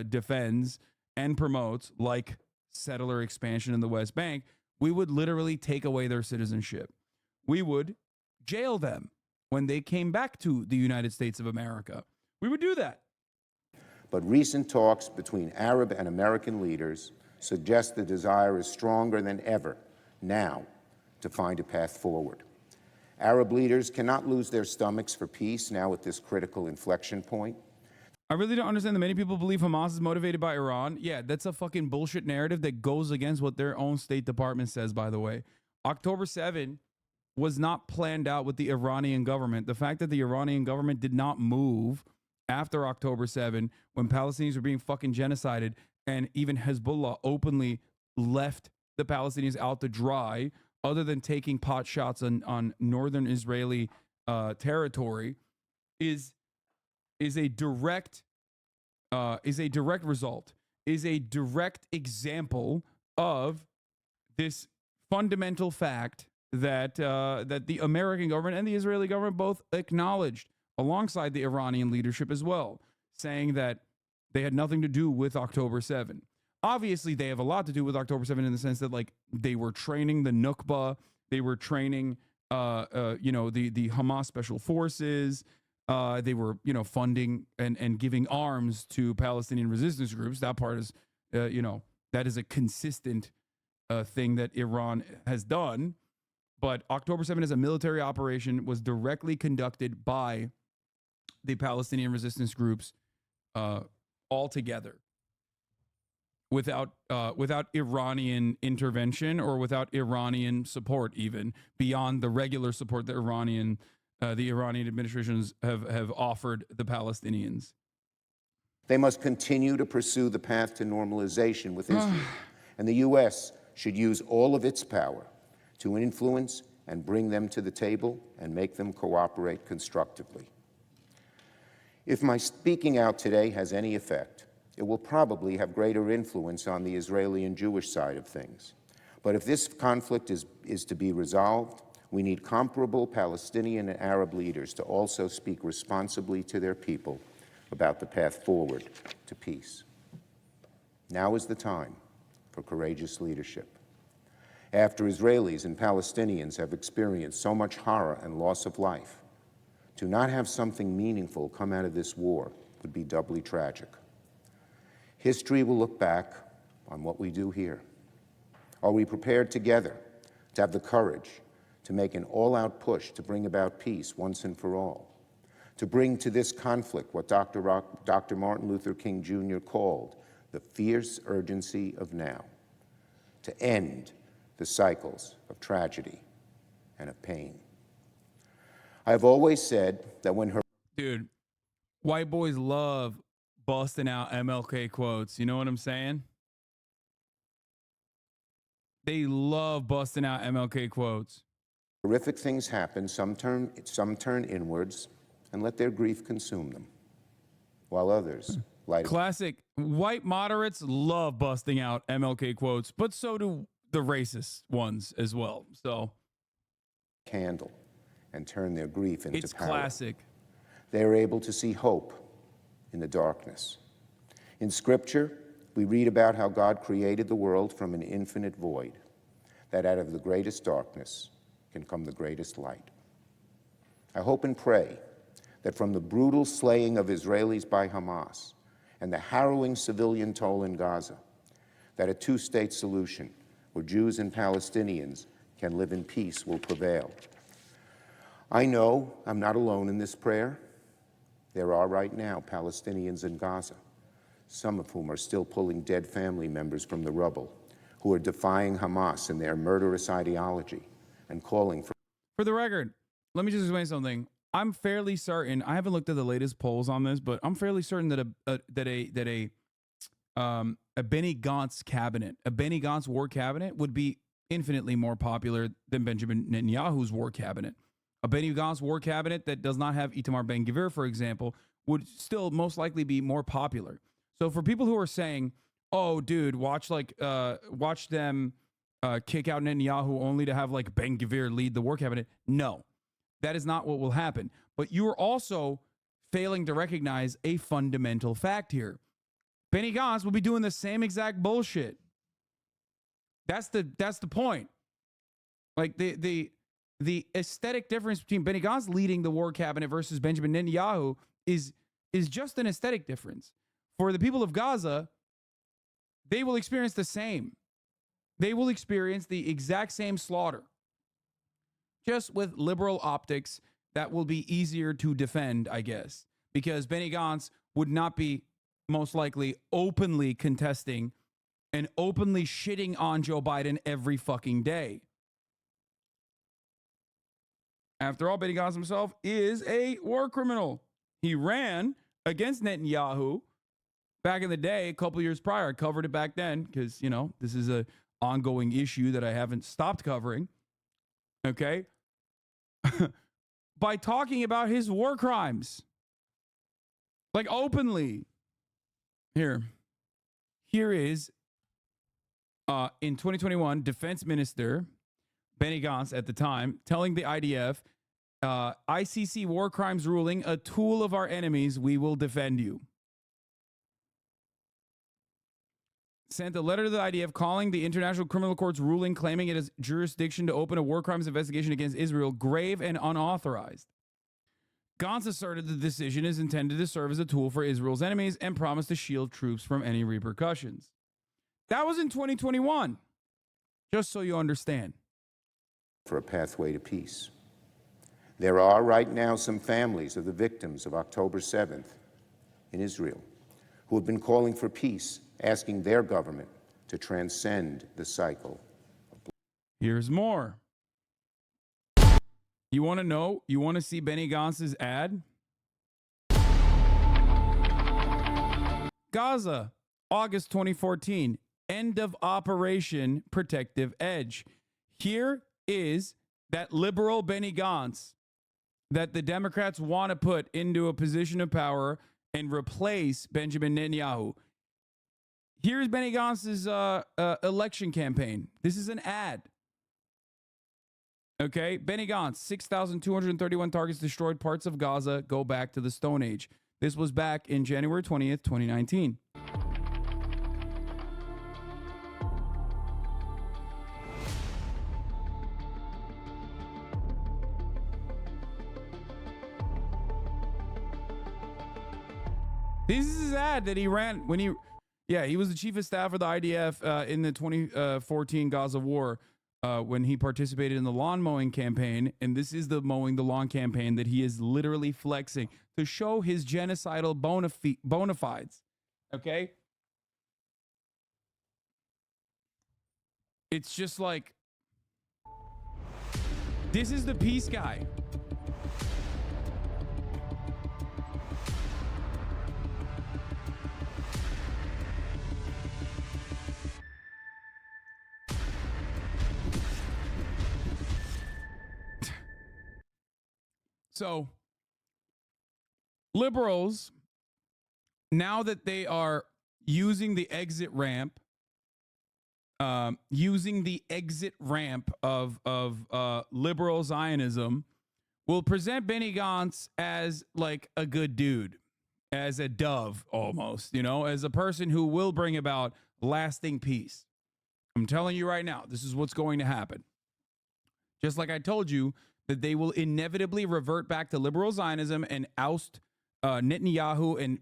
defends and promotes, like settler expansion in the West Bank, we would literally take away their citizenship. We would jail them when they came back to the United States of America. We would do that. But recent talks between Arab and American leaders suggest the desire is stronger than ever now to find a path forward. Arab leaders cannot lose their stomachs for peace now at this critical inflection point. I really don't understand that many people believe Hamas is motivated by Iran. Yeah, that's a fucking bullshit narrative that goes against what their own State Department says, by the way. October 7 was not planned out with the Iranian government. The fact that the Iranian government did not move after October 7 when Palestinians were being fucking genocided and even Hezbollah openly left the Palestinians out to dry, other than taking pot shots on northern Israeli territory, is a direct result, is a direct example of this fundamental fact that that the American government and the Israeli government both acknowledged, alongside the Iranian leadership as well, saying that they had nothing to do with October 7. Obviously, they have a lot to do with October 7 in the sense that, like, they were training the Nukba, they were training, the Hamas special forces. They were, funding and giving arms to Palestinian resistance groups. That part is, that is a consistent thing that Iran has done. But October 7 as a military operation was directly conducted by the Palestinian resistance groups altogether, without Iranian intervention or without Iranian support, even beyond the regular support that the Iranian administrations have offered the Palestinians. They must continue to pursue the path to normalization with Israel, and the U.S. should use all of its power to influence and bring them to the table and make them cooperate constructively. If my speaking out today has any effect, it will probably have greater influence on the Israeli and Jewish side of things. But if this conflict is to be resolved, we need comparable Palestinian and Arab leaders to also speak responsibly to their people about the path forward to peace. Now is the time for courageous leadership. After Israelis and Palestinians have experienced so much horror and loss of life, to not have something meaningful come out of this war would be doubly tragic. History will look back on what we do here. Are we prepared together to have the courage to make an all-out push to bring about peace once and for all, to bring to this conflict what Dr. Martin Luther King Jr. called the fierce urgency of now, to end the cycles of tragedy and of pain? I have always said that when her... Dude, white boys love busting out MLK quotes. You know what I'm saying? They love busting out MLK quotes. Horrific things happen, some turn inwards and let their grief consume them, while others light... Classic. White moderates love busting out MLK quotes, but so do the racist ones as well. So, candle and turn their grief into it's power. Classic. They are able to see hope in the darkness. In Scripture, we read about how God created the world from an infinite void, that out of the greatest darkness can come the greatest light. I hope and pray that from the brutal slaying of Israelis by Hamas and the harrowing civilian toll in Gaza, that a two-state solution where Jews and Palestinians can live in peace will prevail. I know I'm not alone in this prayer. There are right now Palestinians in Gaza, some of whom are still pulling dead family members from the rubble, who are defying Hamas and their murderous ideology and calling for... For the record, let me just explain something. I'm fairly certain, I haven't looked at the latest polls on this, but I'm fairly certain that a Benny Gantz cabinet, a Benny Gantz war cabinet would be infinitely more popular than Benjamin Netanyahu's war cabinet. A Benny Gantz war cabinet that does not have Itamar Ben-Gvir, for example, would still most likely be more popular. So for people who are saying, oh, dude, watch them kick out Netanyahu only to have like Ben-Gvir lead the war cabinet. No, that is not what will happen. But you are also failing to recognize a fundamental fact here. Benny Gantz will be doing the same exact bullshit. That's the point. Like the aesthetic difference between Benny Gantz leading the war cabinet versus Benjamin Netanyahu is just an aesthetic difference. for the people of Gaza, they will experience the same. They will experience the exact same slaughter, just with liberal optics that will be easier to defend, I guess, because Benny Gantz would not be most likely openly contesting and openly shitting on Joe Biden every fucking day. After all, Benny Gantz himself is a war criminal. He ran against Netanyahu back in the day, a couple years prior. I covered it back then because, you know, this is an ongoing issue that I haven't stopped covering. Okay? By talking about his war crimes. Like openly. Here is, in 2021, Defense Minister Benny Gantz at the time telling the IDF, ICC war crimes ruling, a tool of our enemies, we will defend you. Sent a letter to the IDF calling the International Criminal Court's ruling claiming it has jurisdiction to open a war crimes investigation against Israel grave and unauthorized. Gantz asserted the decision is intended to serve as a tool for Israel's enemies and promised to shield troops from any repercussions. That was in 2021, just so you understand. For a pathway to peace. There are right now some families of the victims of October 7th in Israel who have been calling for peace, asking their government to transcend the cycle. Here's more. You want to know? You want to see Benny Gantz's ad? Gaza, August 2014, end of Operation Protective Edge. Here is that liberal Benny Gantz that the Democrats want to put into a position of power and replace Benjamin Netanyahu. Here's Benny Gantz's election campaign. This is an ad. Okay, Benny Gantz, 6,231 targets destroyed, parts of Gaza go back to the Stone Age. This was back in January 20th, 2019. This is his ad that he ran when he was the chief of staff for the IDF in the 2014 Gaza war when he participated in the lawn mowing campaign. And this is the mowing the lawn campaign that he is literally flexing to show his genocidal bona fides. Okay? It's just like, this is the peace guy. So, liberals, now that they are using the exit ramp, of liberal Zionism, will present Benny Gantz as like a good dude, as a dove almost, you know, as a person who will bring about lasting peace. I'm telling you right now, this is what's going to happen. Just like I told you, that they will inevitably revert back to liberal Zionism and oust Netanyahu and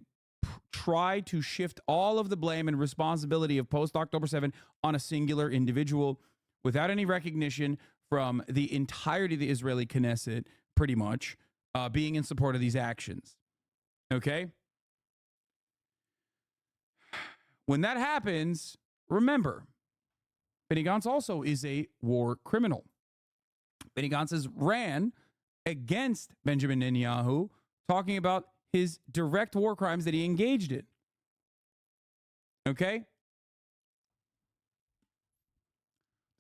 try to shift all of the blame and responsibility of post-October 7 on a singular individual without any recognition from the entirety of the Israeli Knesset, pretty much, being in support of these actions. Okay? When that happens, remember, Benny Gantz also is a war criminal. Benny Gantz ran against Benjamin Netanyahu, talking about his direct war crimes that he engaged in. Okay?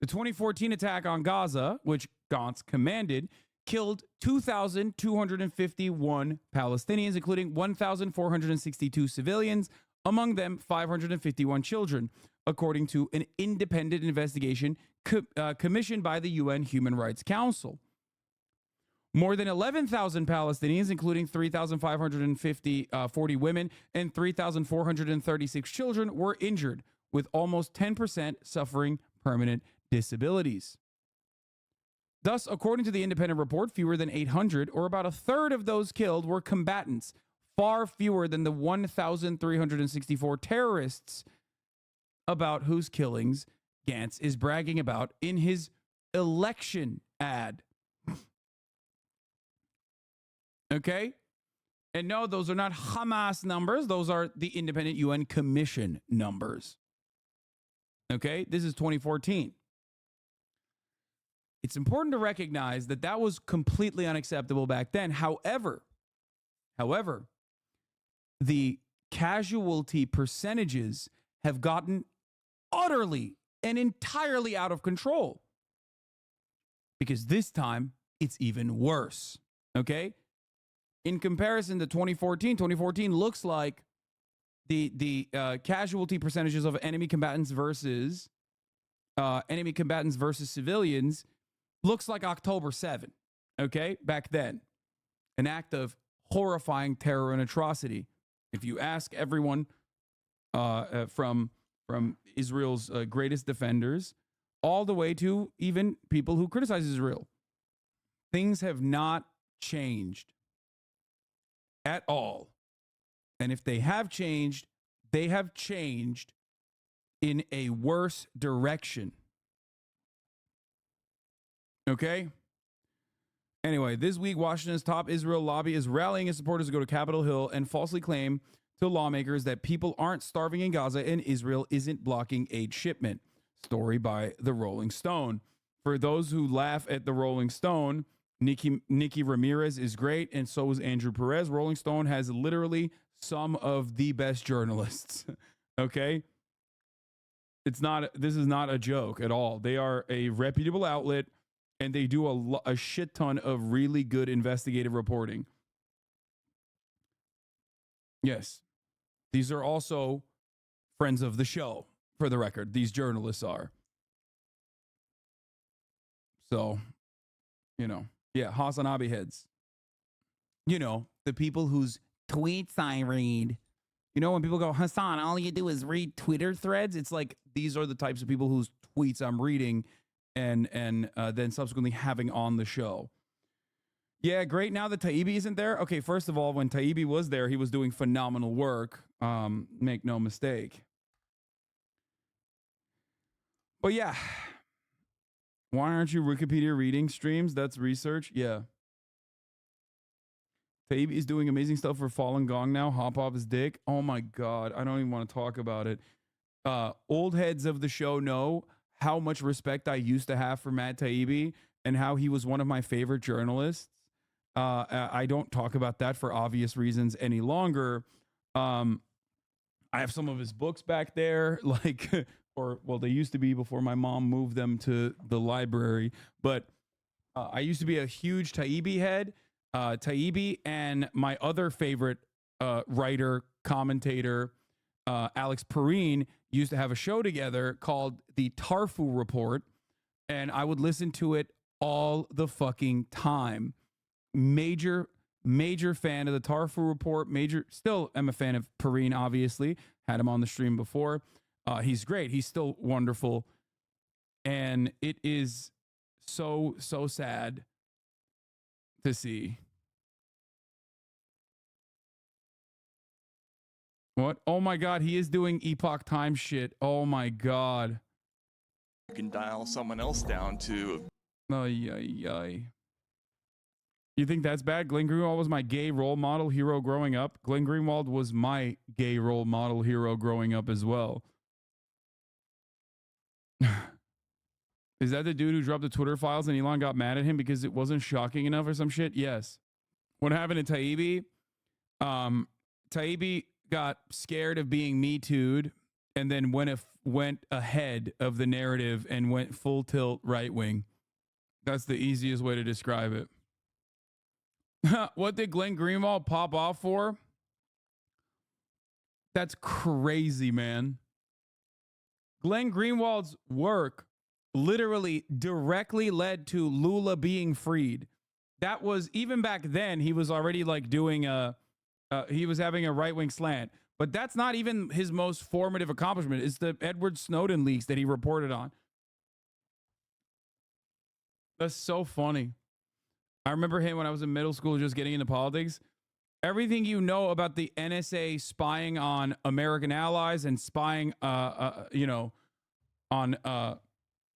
The 2014 attack on Gaza, which Gantz commanded, killed 2,251 Palestinians, including 1,462 civilians, among them 551 children, according to an independent investigation commissioned by the UN Human Rights Council. More than 11,000 Palestinians, including 3,540 women and 3,436 children, were injured, with almost 10% suffering permanent disabilities. Thus, according to the independent report, fewer than 800, or about a third of those killed, were combatants far fewer than the 1,364 terrorists about whose killings Gantz is bragging about in his election ad. Okay? And no, those are not Hamas numbers. Those are the Independent UN Commission numbers. Okay? This is 2014. It's important to recognize that that was completely unacceptable back then. However, the casualty percentages have gotten utterly and entirely out of control. Because this time, it's even worse. Okay? In comparison to 2014 looks like the casualty percentages of enemy combatants versus civilians looks like October 7, okay? Back then. An act of horrifying terror and atrocity. If you ask everyone from Israel's greatest defenders all the way to even people who criticize Israel, things have not changed at all. And if they have changed in a worse direction. Okay? Anyway, this week, Washington's top Israel lobby is rallying its supporters to go to Capitol Hill and falsely claim to lawmakers that people aren't starving in Gaza and Israel isn't blocking aid shipment. Story by The Rolling Stone. For those who laugh at The Rolling Stone, Nikki Ramirez is great, and so is Andrew Perez. Rolling Stone has literally some of the best journalists. Okay? This is not a joke at all. They are a reputable outlet, and they do a shit ton of really good investigative reporting. Yes. These are also friends of the show, for the record. These journalists are. So, yeah, Hasanabi heads. The people whose tweets I read. When people go, Hassan, all you do is read Twitter threads. It's like these are the types of people whose tweets I'm reading and then subsequently having on the show. Yeah, great. Now that Taibbi isn't there. Okay, first of all, when Taibbi was there, he was doing phenomenal work. Make no mistake. But yeah. Why aren't you Wikipedia reading streams? That's research. Yeah. Taibbi is doing amazing stuff for Falun Gong now. Hop off his dick. Oh my God. I don't even want to talk about it. Old heads of the show know how much respect I used to have for Matt Taibbi and how he was one of my favorite journalists. I don't talk about that for obvious reasons any longer. I have some of his books back there, they used to be before my mom moved them to the library. But I used to be a huge Taibbi head. Taibbi and my other favorite writer, commentator, Alex Perrine, used to have a show together called The Tarfu Report, and I would listen to it all the fucking time. Major fan of The Tarfu Report. Still am a fan of Perrine, obviously. Had him on the stream before. He's great. He's still wonderful. And it is so sad to see. What? Oh my God, he is doing Epoch Times shit. Oh my God. You can dial someone else down to... You think that's bad? Glenn Greenwald was my gay role model hero growing up. Glenn Greenwald was my gay role model hero growing up as well. Is that the dude who dropped the Twitter files and Elon got mad at him because it wasn't shocking enough or some shit? Yes. What happened to Taibbi? Taibbi got scared of being Me Too'd and then went ahead of the narrative and went full tilt right wing. That's the easiest way to describe it. What did Glenn Greenwald pop off for? That's crazy, man. Glenn Greenwald's work literally directly led to Lula being freed. That was, even back then, he was already doing he was having a right-wing slant. But that's not even his most formative accomplishment. It's the Edward Snowden leaks that he reported on. That's so funny. I remember him when I was in middle school just getting into politics. everything you know about the NSA spying on American allies and spying, on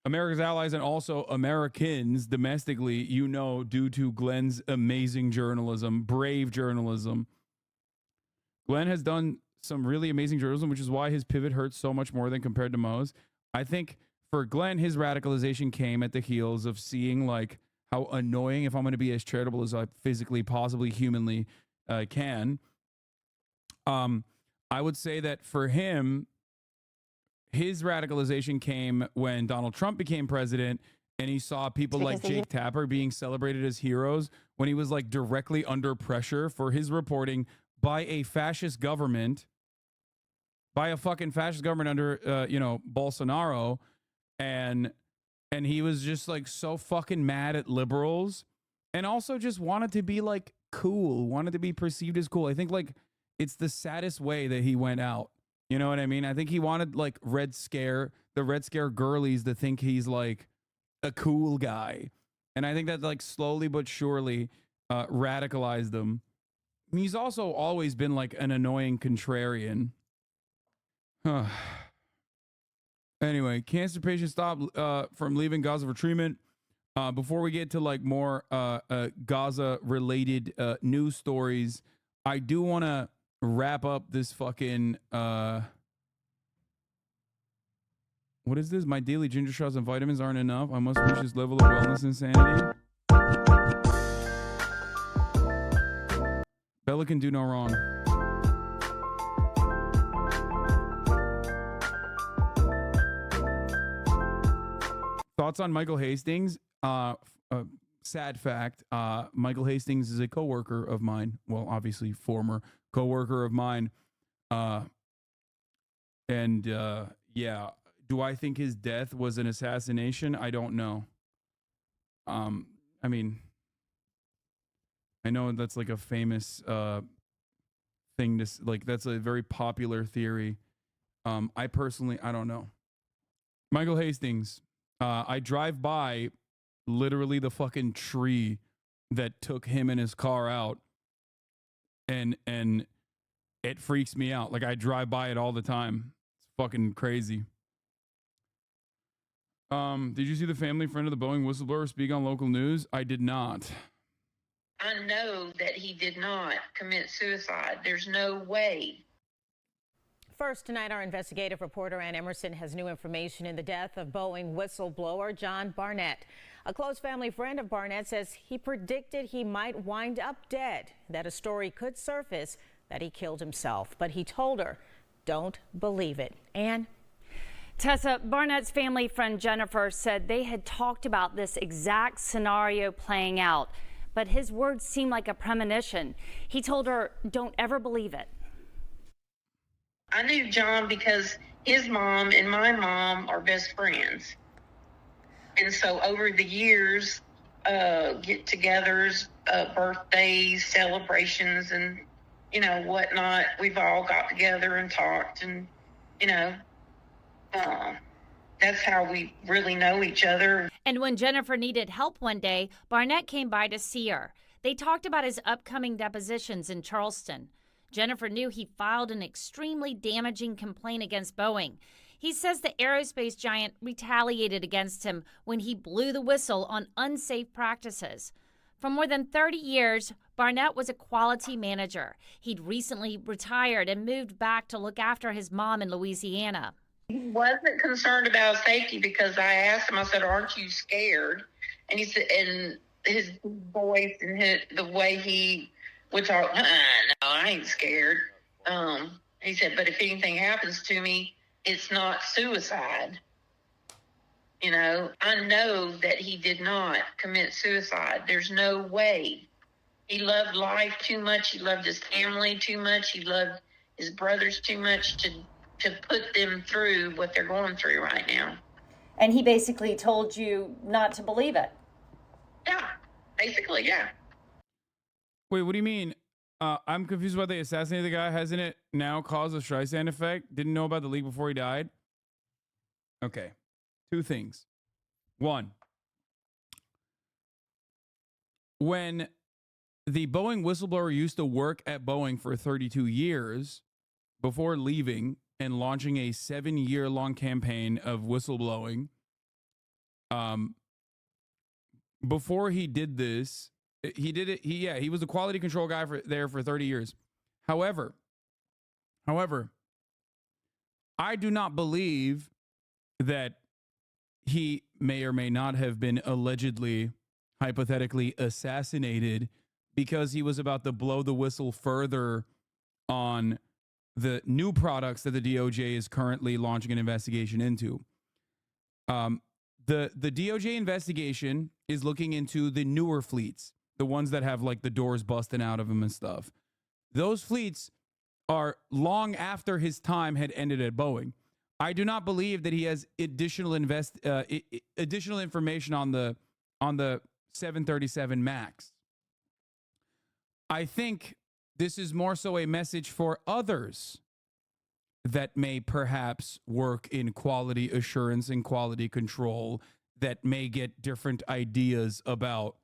America's allies and also Americans domestically, due to Glenn's amazing journalism, brave journalism. Glenn has done some really amazing journalism, which is why his pivot hurts so much more than compared to Mo's. I think for Glenn, his radicalization came at the heels of seeing like how annoying, if I'm going to be as charitable as I physically, possibly, humanly can. I would say that for him, his radicalization came when Donald Trump became president and he saw people like Jake Tapper being celebrated as heroes when he was like directly under pressure for his reporting by a fascist government, by a fucking fascist government under, Bolsonaro. And he was just like so fucking mad at liberals and also just wanted to be like cool, wanted to be perceived as cool. I think like it's the saddest way that he went out. You know what I mean? I think he wanted like the Red Scare girlies to think he's like a cool guy. And I think that like slowly but surely radicalized him. He's also always been like an annoying contrarian. Anyway, cancer patient stopped from leaving Gaza for treatment. Before we get to like more Gaza related news stories, I do want to wrap up this fucking what is this? My daily ginger shots and vitamins aren't enough. I must reach this level of wellness insanity. Bella can do no wrong. Thoughts on Michael Hastings? Sad fact, Michael Hastings is a coworker of mine. Well, obviously former coworker of mine. Yeah, do I think his death was an assassination? I don't know. I mean, I know that's like a famous thing to like, that's a very popular theory. I don't know. Michael Hastings, I drive by literally the fucking tree that took him and his car out, and it freaks me out. Like I drive by it all the time. It's fucking crazy. Did you see the family friend of the Boeing whistleblower speak on local news? I did not. I know that he did not commit suicide. There's no way. First tonight, our investigative reporter Ann Emerson has new information in the death of Boeing whistleblower John Barnett. A close family friend of Barnett says he predicted he might wind up dead, that a story could surface that he killed himself. But he told her, don't believe it. Ann? Tessa, Barnett's family friend Jennifer said they had talked about this exact scenario playing out, but his words seemed like a premonition. He told her, don't ever believe it. I knew John because his mom and my mom are best friends. And so over the years, get-togethers, birthdays, celebrations, and, whatnot, we've all got together and talked, and, that's how we really know each other. And when Jennifer needed help one day, Barnett came by to see her. They talked about his upcoming depositions in Charleston. Jennifer knew he filed an extremely damaging complaint against Boeing. He says the aerospace giant retaliated against him when he blew the whistle on unsafe practices. For more than 30 years, Barnett was a quality manager. He'd recently retired and moved back to look after his mom in Louisiana. He wasn't concerned about safety because I asked him, I said, aren't you scared? And he said, and his voice and the way he would talk, no, I ain't scared. He said, but if anything happens to me, it's not suicide. I know that he did not commit suicide. There's no way. He loved life too much. He loved his family too much. He loved his brothers too much to put them through what they're going through right now. And he basically told you not to believe it. Yeah, basically, yeah. Wait, what do you mean? I'm confused why they assassinated the guy. Hasn't it now caused a Streisand effect? Didn't know about the leak before he died? Okay. Two things. One, when the Boeing whistleblower used to work at Boeing for 32 years before leaving and launching a 7-year-long campaign of whistleblowing. Before he did this, he did it. He was a quality control guy there for 30 years. However, I do not believe that he may or may not have been allegedly, hypothetically assassinated because he was about to blow the whistle further on the new products that the DOJ is currently launching an investigation into. The DOJ investigation is looking into the newer fleets, the ones that have like the doors busting out of them and stuff. Those fleets are long after his time had ended at Boeing. I do not believe that he has additional information on the 737 MAX. I think this is more so a message for others that may perhaps work in quality assurance and quality control that may get different ideas about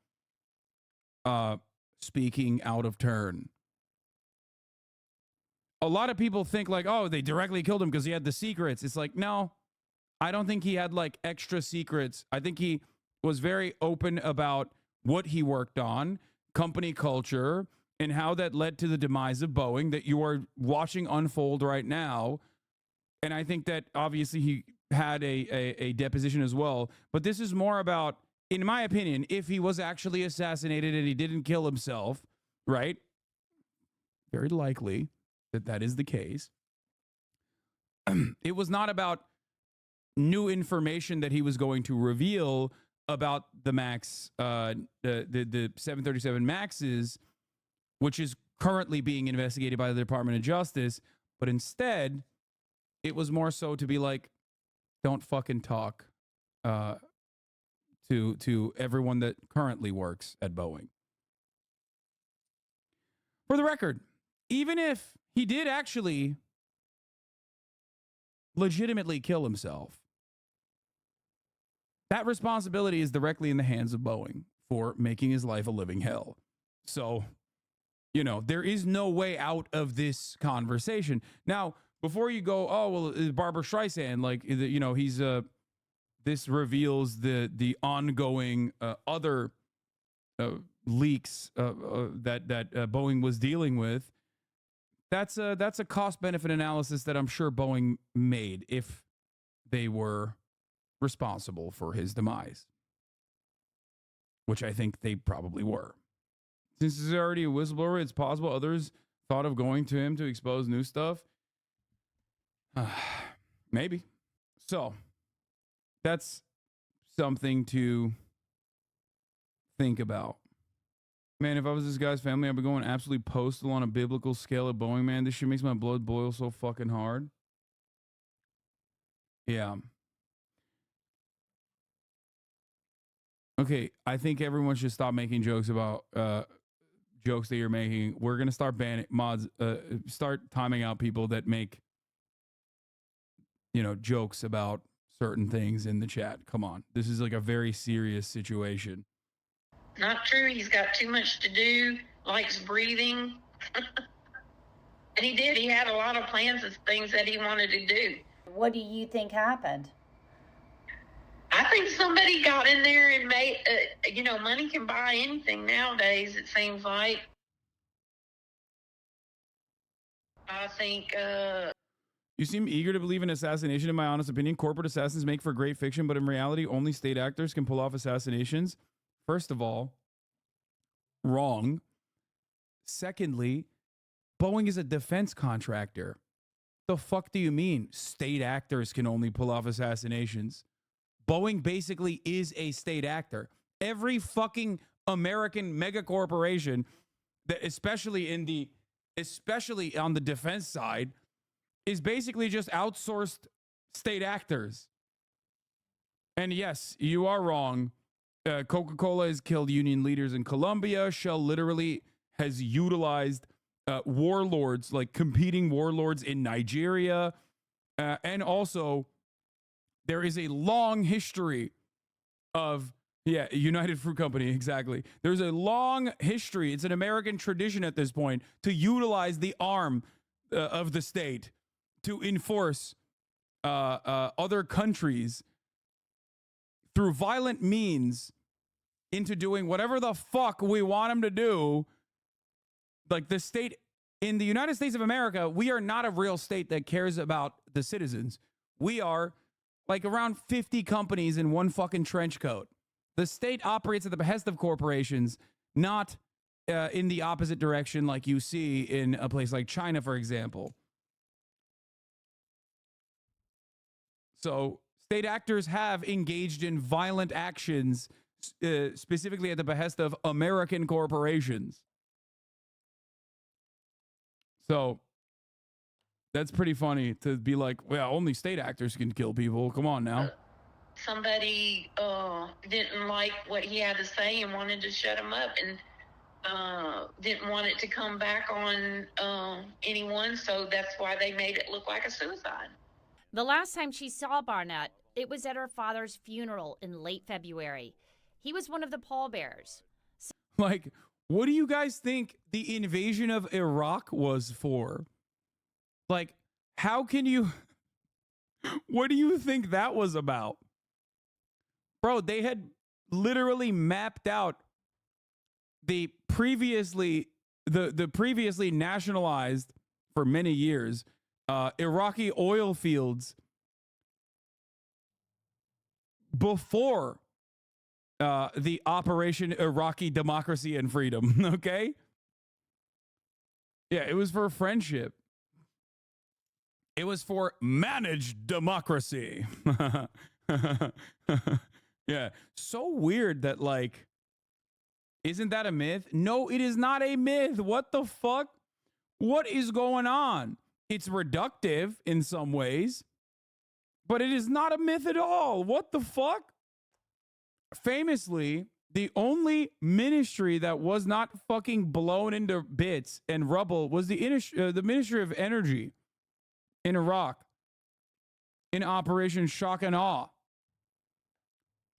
speaking out of turn. A lot of people think like, oh, they directly killed him because he had the secrets. It's like, no, I don't think he had like extra secrets. I think he was very open about what he worked on, company culture, and how that led to the demise of Boeing that you are watching unfold right now. And I think that obviously he had a deposition as well. But this is more about, in my opinion, if he was actually assassinated and he didn't kill himself, right? Very likely that is the case. It was not about new information that he was going to reveal about the MAX, the 737 MAXes, which is currently being investigated by the Department of Justice, but instead, it was more so to be like, don't fucking talk to everyone that currently works at Boeing. For the record, even if he did actually legitimately kill himself, that responsibility is directly in the hands of Boeing for making his life a living hell. So, you know, there is no way out of this conversation. Now, before you go, oh, well, Barbara Streisand, like, you know, he's, this reveals the ongoing other leaks that Boeing was dealing with. That's a cost-benefit analysis that I'm sure Boeing made if they were responsible for his demise, which I think they probably were. Since he's already a whistleblower, it's possible others thought of going to him to expose new stuff. Maybe. So that's something to think about. Man, if I was this guy's family, I'd be going absolutely postal on a biblical scale at Boeing, man. This shit makes my blood boil so fucking hard. Yeah. Okay, I think everyone should stop making jokes about jokes that you're making. We're going to start banning mods, start timing out people that make, you know, jokes about certain things in the chat. Come on. This is like a very serious situation. Not true. He's got too much to do, likes breathing. And he did. He had a lot of plans and things that he wanted to do. What do you think happened? I think somebody got in there and made, you know, money can buy anything nowadays, it seems like. I think, You seem eager to believe in assassination, in my honest opinion. Corporate assassins make for great fiction, but in reality, only state actors can pull off assassinations. First of all, wrong. Secondly, Boeing is a defense contractor. The fuck do you mean state actors can only pull off assassinations? Boeing basically is a state actor. Every fucking American mega corporation, that especially on the defense side, is basically just outsourced state actors. And yes, you are wrong. Coca-Cola has killed union leaders in Colombia. Shell literally has utilized warlords, like competing warlords in Nigeria. And also, there is a long history of Yeah, United Fruit Company, exactly. There's a long history. It's an American tradition at this point to utilize the arm of the state to enforce other countries through violent means into doing whatever the fuck we want them to do. Like the state in the United States of America, we are not a real state that cares about the citizens. We are like around 50 companies in one fucking trench coat. The state operates at the behest of corporations, not in the opposite direction like you see in a place like China, for example. So state actors have engaged in violent actions, specifically at the behest of American corporations. So that's pretty funny to be like, well, only state actors can kill people. Come on now. Somebody didn't like what he had to say and wanted to shut him up and didn't want it to come back on anyone, so that's why they made it look like a suicide. The last time she saw Barnett, it was at her father's funeral in late February. He was one of the pallbearers. Like, what do you guys think the invasion of Iraq was for? Like, how can you... What do you think that was about? Bro, they had literally mapped out the previously nationalized for many years Iraqi oil fields before the Operation Iraqi Democracy and Freedom, okay? Yeah, it was for friendship. It was for managed democracy. Yeah, so weird that, like, isn't that a myth? No, it is not a myth. What the fuck? What is going on? It's reductive in some ways, but it is not a myth at all. What the fuck? Famously, the only ministry that was not fucking blown into bits and rubble was the Ministry of Energy in Iraq in Operation Shock and Awe.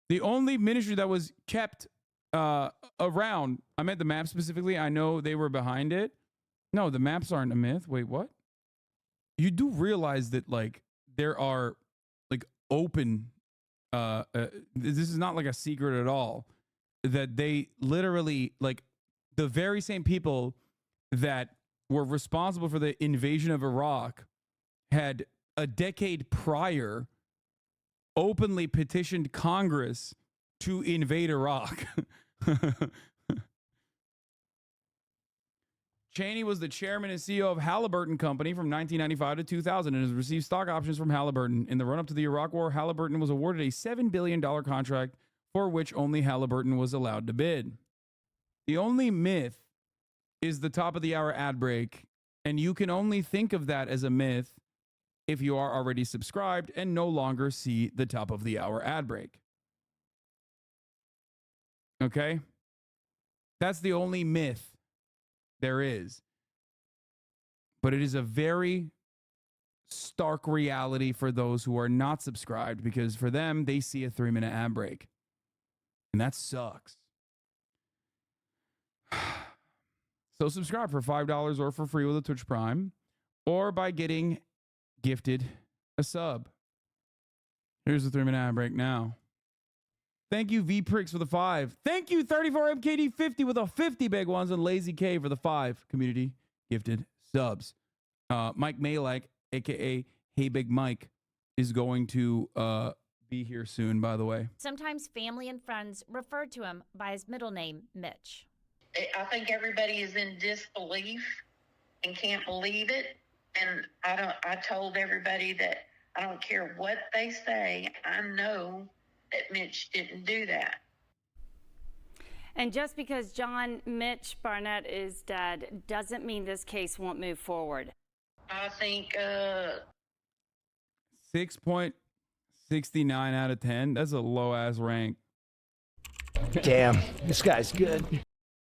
The only ministry that was kept around, I meant the map specifically. I know they were behind it. No, the maps aren't a myth. Wait, what? You do realize that, like, there are, like, open, this is not like a secret at all, that they literally, like, the very same people that were responsible for the invasion of Iraq had a decade prior openly petitioned Congress to invade Iraq. Cheney was the chairman and CEO of Halliburton Company from 1995 to 2000 and has received stock options from Halliburton. In the run-up to the Iraq War, Halliburton was awarded a $7 billion contract for which only Halliburton was allowed to bid. The only myth is the top of the hour ad break, and you can only think of that as a myth if you are already subscribed and no longer see the top of the hour ad break. Okay? That's the only myth there is. But it is a very stark reality for those who are not subscribed, because for them, they see a 3-minute ad break. And that sucks. So subscribe for $5 or for free with a Twitch Prime, or by getting gifted a sub. Here's the 3-minute ad break now. Thank you, V-Pricks, for the 5. Thank you, 34MKD50 with the 50 big ones, and Lazy K for the 5 community gifted subs. Mike Malek, a.k.a. Hey Big Mike, is going to be here soon, by the way. Sometimes family and friends refer to him by his middle name, Mitch. I think everybody is in disbelief and can't believe it. And I told everybody that I don't care what they say, I know that Mitch didn't do that. And just because John Mitch Barnett is dead doesn't mean this case won't move forward. I think 6.69 out of 10. That's a low ass rank. Damn, this guy's good.